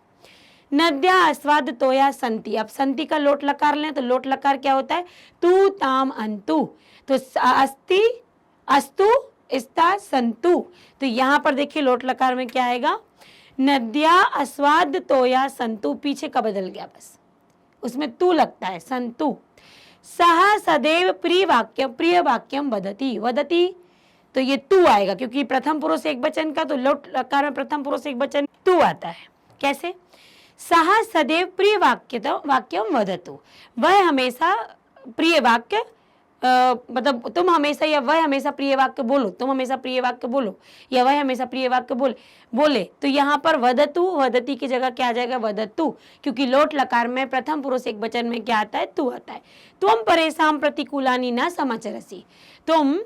नद्या अस्वाद तोया संति। अब संति का लोट लकार लें तो लोट लकार क्या होता है? तू ताम अंतु। तो अस्ति, अस्तु, इस्ता, संतु। तो यहाँ पर देखिए लोट लकार में क्या आएगा? नद्या अस्वाद तोया संतु। पीछे का बदल गया, बस उसमें तू लगता है, संतु। सह सदैव प्रिय वाक्यम वदति। वदति तो ये तू आएगा, क्योंकि प्रथम पुरुष एक वचन का, तो लोट लकार में प्रथम पुरुष एक वचन तू आता है। कैसे? सहा सदैव प्रिय वाक्यम वदतु, वह हमेशा प्रिय वाक्य मतलब तुम हमेशा या वह हमेशा प्रिय वाक्य बोलो, तुम हमेशा प्रिय वाक्य बोलो या वह हमेशा प्रिय वाक्य बोले। तो यहाँ पर वदतु, वदती की जगह क्या आ जाएगा? वदतु, क्योंकि लोट लकार में प्रथम पुरुष एक वचन में क्या आता है? तू आता है। त्वम परेशान प्रतिकूलानि न समाचरसि, तुम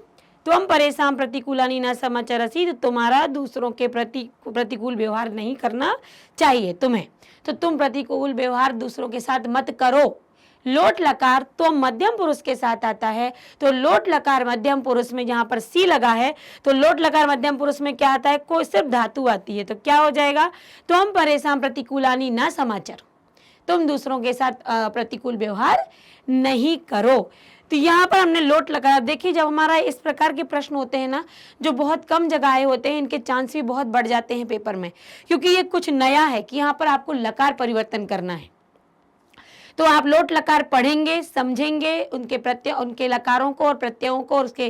परेशान प्रतिकूलानि न समाचरसि, तो तुम्हारा दूसरों के प्रति प्रतिकूल व्यवहार नहीं करना चाहिए तुम्हें, तो तुम प्रतिकूल व्यवहार दूसरों के साथ मत करो। लोट लकार तो मध्यम पुरुष के साथ आता है, तो लोट लकार मध्यम पुरुष में जहां पर सी लगा है, तो लोट लकार मध्यम पुरुष में क्या आता है? कोई सिर्फ धातु आती है, तो क्या हो जाएगा? तो हम परेशान प्रतिकूलानि न समाचर, तुम दूसरों के साथ प्रतिकूल व्यवहार नहीं करो। तो यहाँ पर हमने लोट लगाया। देखिए, जब हमारा इस प्रकार के प्रश्न होते हैं ना, जो बहुत कम जगह आए होते हैं, इनके चांस भी बहुत बढ़ जाते हैं पेपर में, क्योंकि ये कुछ नया है कि यहाँ पर आपको लकार परिवर्तन करना है। तो आप लोट लकार पढ़ेंगे, समझेंगे, उनके प्रत्यय, उनके लकारों को और प्रत्ययों को, और उसके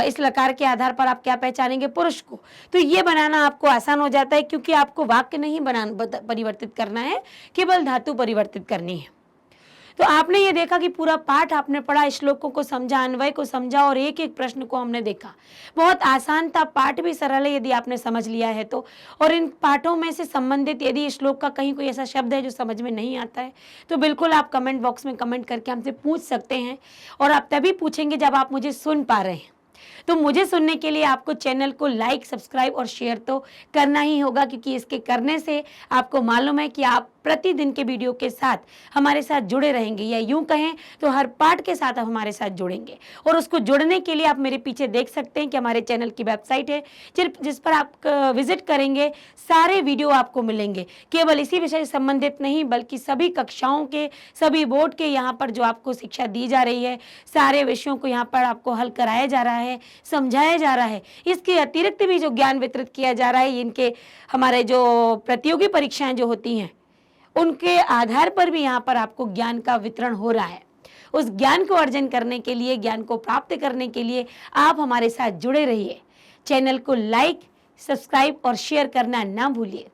इस लकार के आधार पर आप क्या पहचानेंगे? पुरुष को। तो ये बनाना आपको आसान हो जाता है, क्योंकि आपको वाक्य नहीं परिवर्तित करना है, केवल धातु परिवर्तित करनी है। तो आपने ये देखा कि पूरा पाठ आपने पढ़ा, श्लोकों को समझा, अन्वय को समझा, और एक एक प्रश्न को हमने देखा। बहुत आसान था, पाठ भी सरल है यदि आपने समझ लिया है तो। और इन पाठों में से संबंधित यदि श्लोक का कहीं कोई ऐसा शब्द है जो समझ में नहीं आता है, तो बिल्कुल आप कमेंट बॉक्स में कमेंट करके हमसे पूछ सकते हैं। और आप तभी पूछेंगे जब आप मुझे सुन पा रहे हैं। तो मुझे सुनने के लिए आपको चैनल को लाइक, सब्सक्राइब और शेयर तो करना ही होगा, क्योंकि इसके करने से आपको मालूम है कि आप प्रतिदिन के वीडियो के साथ हमारे साथ जुड़े रहेंगे, या यूं कहें तो हर पाठ के साथ आप हमारे साथ जुड़ेंगे। और उसको जुड़ने के लिए आप मेरे पीछे देख सकते हैं कि हमारे चैनल की वेबसाइट है, जिस पर आप विजिट करेंगे सारे वीडियो आपको मिलेंगे। केवल इसी विषय से संबंधित नहीं, बल्कि सभी कक्षाओं के, सभी बोर्ड के यहाँ पर जो आपको शिक्षा दी जा रही है, सारे विषयों को यहाँ पर आपको हल कराया जा रहा है, समझाया जा रहा है। इसके अतिरिक्त भी जो ज्ञान वितरित किया जा रहा है, इनके हमारे जो प्रतियोगी परीक्षाएं जो होती हैं, उनके आधार पर भी यहाँ पर आपको ज्ञान का वितरण हो रहा है। उस ज्ञान को अर्जन करने के लिए, ज्ञान को प्राप्त करने के लिए आप हमारे साथ जुड़े रहिए। चैनल को लाइक, सब्सक्राइब और शेयर करना ना भूलिए।